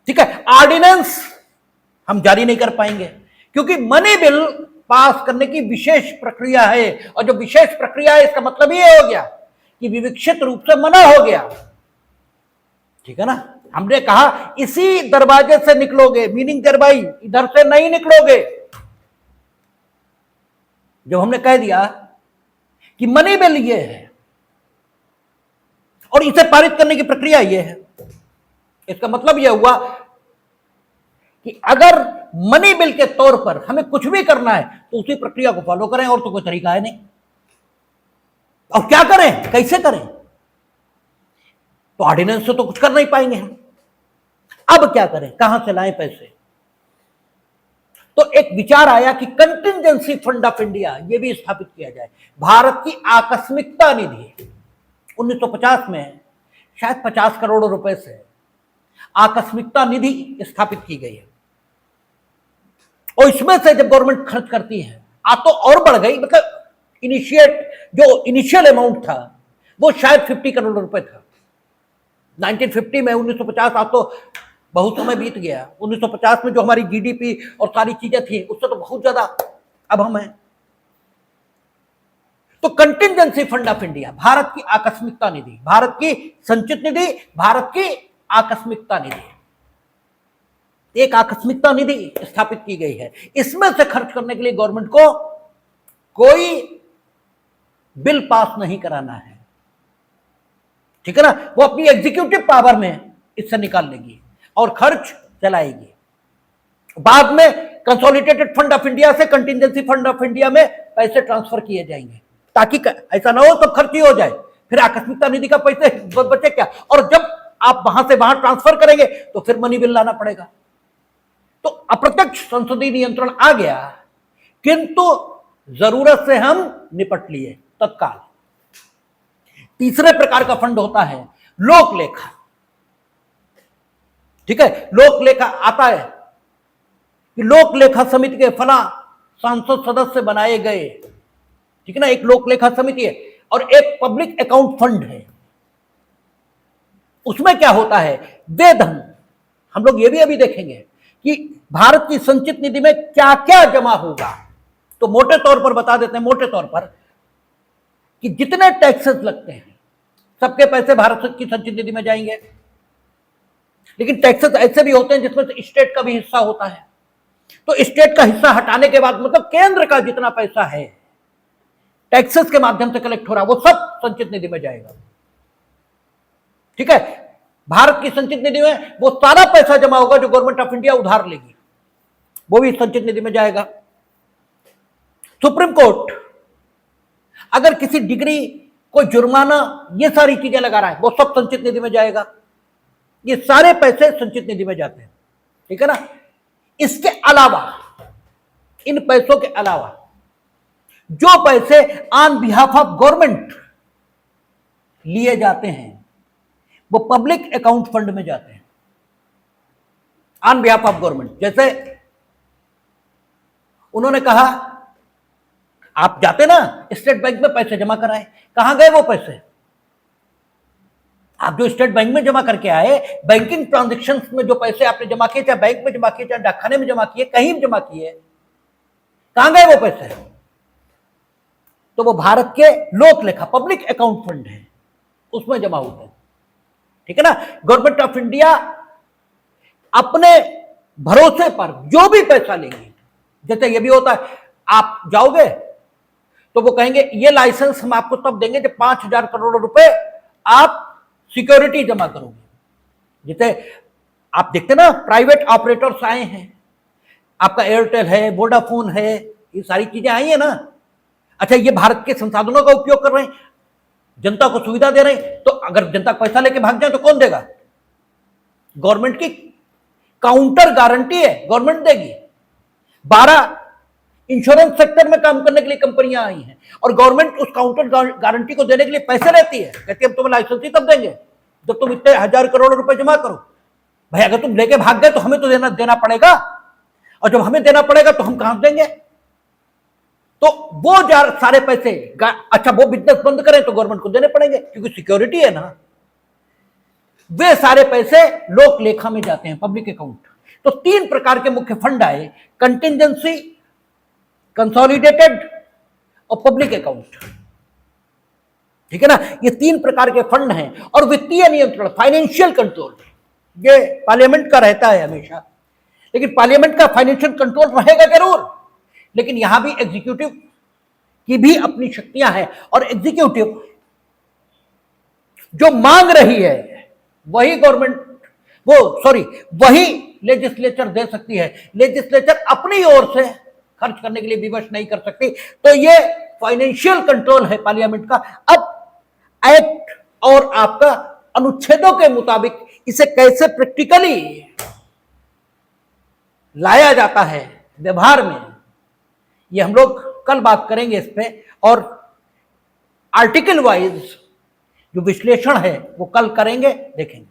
ठीक है, ऑर्डिनेंस हम जारी नहीं कर पाएंगे क्योंकि मनी बिल पास करने की विशेष प्रक्रिया है, और जो विशेष प्रक्रिया है इसका मतलब ये हो गया कि विवक्षित रूप से मना हो गया। ठीक है ना, हमने कहा इसी दरवाजे से निकलोगे, मीनिंग कर भाई इधर से नहीं निकलोगे। जब हमने कह दिया कि मनी बिल ये है और इसे पारित करने की प्रक्रिया ये है, इसका मतलब यह हुआ कि अगर मनी बिल के तौर पर हमें कुछ भी करना है तो उसी प्रक्रिया को फॉलो करें, और तो कोई तरीका है नहीं। और क्या करें, कैसे करें? तो ऑर्डिनेंस से तो कुछ कर नहीं पाएंगे हम। अब क्या करें, कहां से लाएं पैसे? तो एक विचार आया कि कंटिंजेंसी फंड ऑफ इंडिया ये भी स्थापित किया जाए। भारत की आकस्मिकता निधि 1950 में शायद 50 करोड़ रुपए से आकस्मिकता निधि स्थापित की गई है, और इसमें से जब गवर्नमेंट खर्च करती है तो और बढ़ गई। मतलब जो इनिशियल अमाउंट था वो शायद 50 करोड़ रुपए था 1950 में। 1950 आज तो बहुत समय बीत गया। 1950 में जो हमारी जीडीपी और सारी चीजें थी उससे तो बहुत ज्यादा अब हम हैं। तो contingency fund of India, Bharat की आकस्मिकता निधि, भारत की संचित निधि, भारत की आकस्मिकता निधि, एक आकस्मिकता निधि स्थापित की गई है। इसमें से खर्च करने के लिए गवर्नमेंट को कोई बिल पास नहीं कराना है। ठीक है ना, वो अपनी एग्जीक्यूटिव पावर में इससे निकाल लेगी और खर्च चलाएगी। बाद में कंसोलिडेटेड फंड ऑफ इंडिया से कंटिंजेंसी फंड ऑफ इंडिया में पैसे ट्रांसफर किए जाएंगे, ताकि ऐसा ना हो सब खर्च ही हो जाए, फिर आकस्मिकता निधि का पैसे बचे क्या। और जब आप वहां से वहां ट्रांसफर करेंगे तो फिर मनी बिल लाना पड़ेगा। तो अप्रत्यक्ष संसदीय नियंत्रण आ गया, किंतु जरूरत से हम निपट लिए तत्काल। तीसरे प्रकार का फंड होता है लोक लेखा। ठीक है, लोक लेखा आता है कि लोक लेखा समिति के फला सांसद सदस्य बनाए गए। ठीक है ना, एक लोक लेखा समिति है और एक पब्लिक अकाउंट फंड है। उसमें क्या होता है, वे धन हम लोग ये भी अभी देखेंगे कि भारत की संचित निधि में क्या क्या जमा होगा। तो मोटे तौर पर बता देते हैं, मोटे तौर पर कि जितने टैक्सेस लगते हैं सबके पैसे भारत की संचित निधि में जाएंगे। लेकिन टैक्सेस ऐसे भी होते हैं जिसमें से स्टेट का भी हिस्सा होता है। तो स्टेट का हिस्सा हटाने के बाद मतलब केंद्र का जितना पैसा है टैक्सेस के माध्यम से कलेक्ट हो रहा, वो सब संचित निधि में जाएगा। ठीक है, भारत की संचित निधि में वो सारा पैसा जमा होगा जो गवर्नमेंट ऑफ इंडिया उधार लेगी, वो भी संचित निधि में जाएगा। सुप्रीम कोर्ट अगर किसी डिग्री कोई जुर्माना ये सारी चीजें लगा रहा है, वो सब संचित निधि में जाएगा। ये सारे पैसे संचित निधि में जाते हैं। ठीक है ना, इसके अलावा, इन पैसों के अलावा जो पैसे ऑन बिहाफ ऑफ गवर्नमेंट लिए जाते हैं वो पब्लिक अकाउंट फंड में जाते हैं ऑन बिहाफ ऑफ गवर्नमेंट। जैसे उन्होंने कहा आप जाते ना स्टेट बैंक में पैसे जमा कराए, कहां गए वो पैसे? आप जो स्टेट बैंक में जमा करके आए, बैंकिंग ट्रांजैक्शंस में जो पैसे आपने जमा किए, चाहे बैंक में जमा किए, चाहे डाकखाने में जमा किए, कहीं भी जमा किए, कहां गए वो पैसे? तो वो भारत के लोक लेखा पब्लिक अकाउंट फंड है, उसमें जमा होते हैं। ठीक है ना, गवर्नमेंट ऑफ इंडिया अपने भरोसे पर जो भी पैसा लेंगे, जैसे ये भी होता है आप जाओगे तो वो कहेंगे ये लाइसेंस हम आपको तब देंगे जब 5,000 करोड़ रुपए आप सिक्योरिटी जमा करोगे। जैसे आप देखते ना प्राइवेट ऑपरेटर्स आए हैं, आपका एयरटेल है, वोडाफोन है, ये सारी चीजें आई है ना। अच्छा, ये भारत के संसाधनों का उपयोग कर रहे हैं, जनता को सुविधा दे रहे हैं, तो अगर जनता पैसा लेके भाग जाए तो कौन देगा? गवर्नमेंट की काउंटर गारंटी है, गवर्नमेंट देगी। 12 इंश्योरेंस सेक्टर में काम करने के लिए कंपनियां आई हैं और गवर्नमेंट उस काउंटर गारंटी को देने के लिए पैसे लेती है। कहती है हम तुम्हें लाइसेंस ही तब देंगे जब तुम इतने 1,000 करोड़ रुपए जमा करो। भाई अगर तुम लेके भाग गए तो हमें तो देना पड़ेगा, और जब हमें देना पड़ेगा तो हम कहां देंगे? तो वो सारे पैसे, अच्छा वो बिजनेस बंद करें तो गवर्नमेंट को देने पड़ेंगे क्योंकि सिक्योरिटी है ना। वे सारे पैसे लोक लेखा में जाते हैं, पब्लिक अकाउंट। तो 3 प्रकार के मुख्य फंड आए, कंटिजेंसी, कंसोलिडेटेड और पब्लिक अकाउंट। ठीक है ना, ये 3 प्रकार के फंड हैं। और वित्तीय नियंत्रण, फाइनेंशियल कंट्रोल, ये पार्लियामेंट का रहता है हमेशा। लेकिन पार्लियामेंट का फाइनेंशियल कंट्रोल रहेगा जरूर, लेकिन यहां भी एग्जीक्यूटिव की भी अपनी शक्तियां हैं। और एग्जीक्यूटिव जो मांग रही है वही गवर्नमेंट, वही लेजिस्लेचर दे सकती है। लेजिस्लेचर अपनी ओर से खर्च करने के लिए विवश नहीं कर सकती। तो ये फाइनेंशियल कंट्रोल है पार्लियामेंट का। अब एक्ट और आपका अनुच्छेदों के मुताबिक इसे कैसे प्रैक्टिकली लाया जाता है व्यवहार में, ये हम लोग कल बात करेंगे इस पे। और आर्टिकल वाइज जो विश्लेषण है वो कल करेंगे, देखेंगे।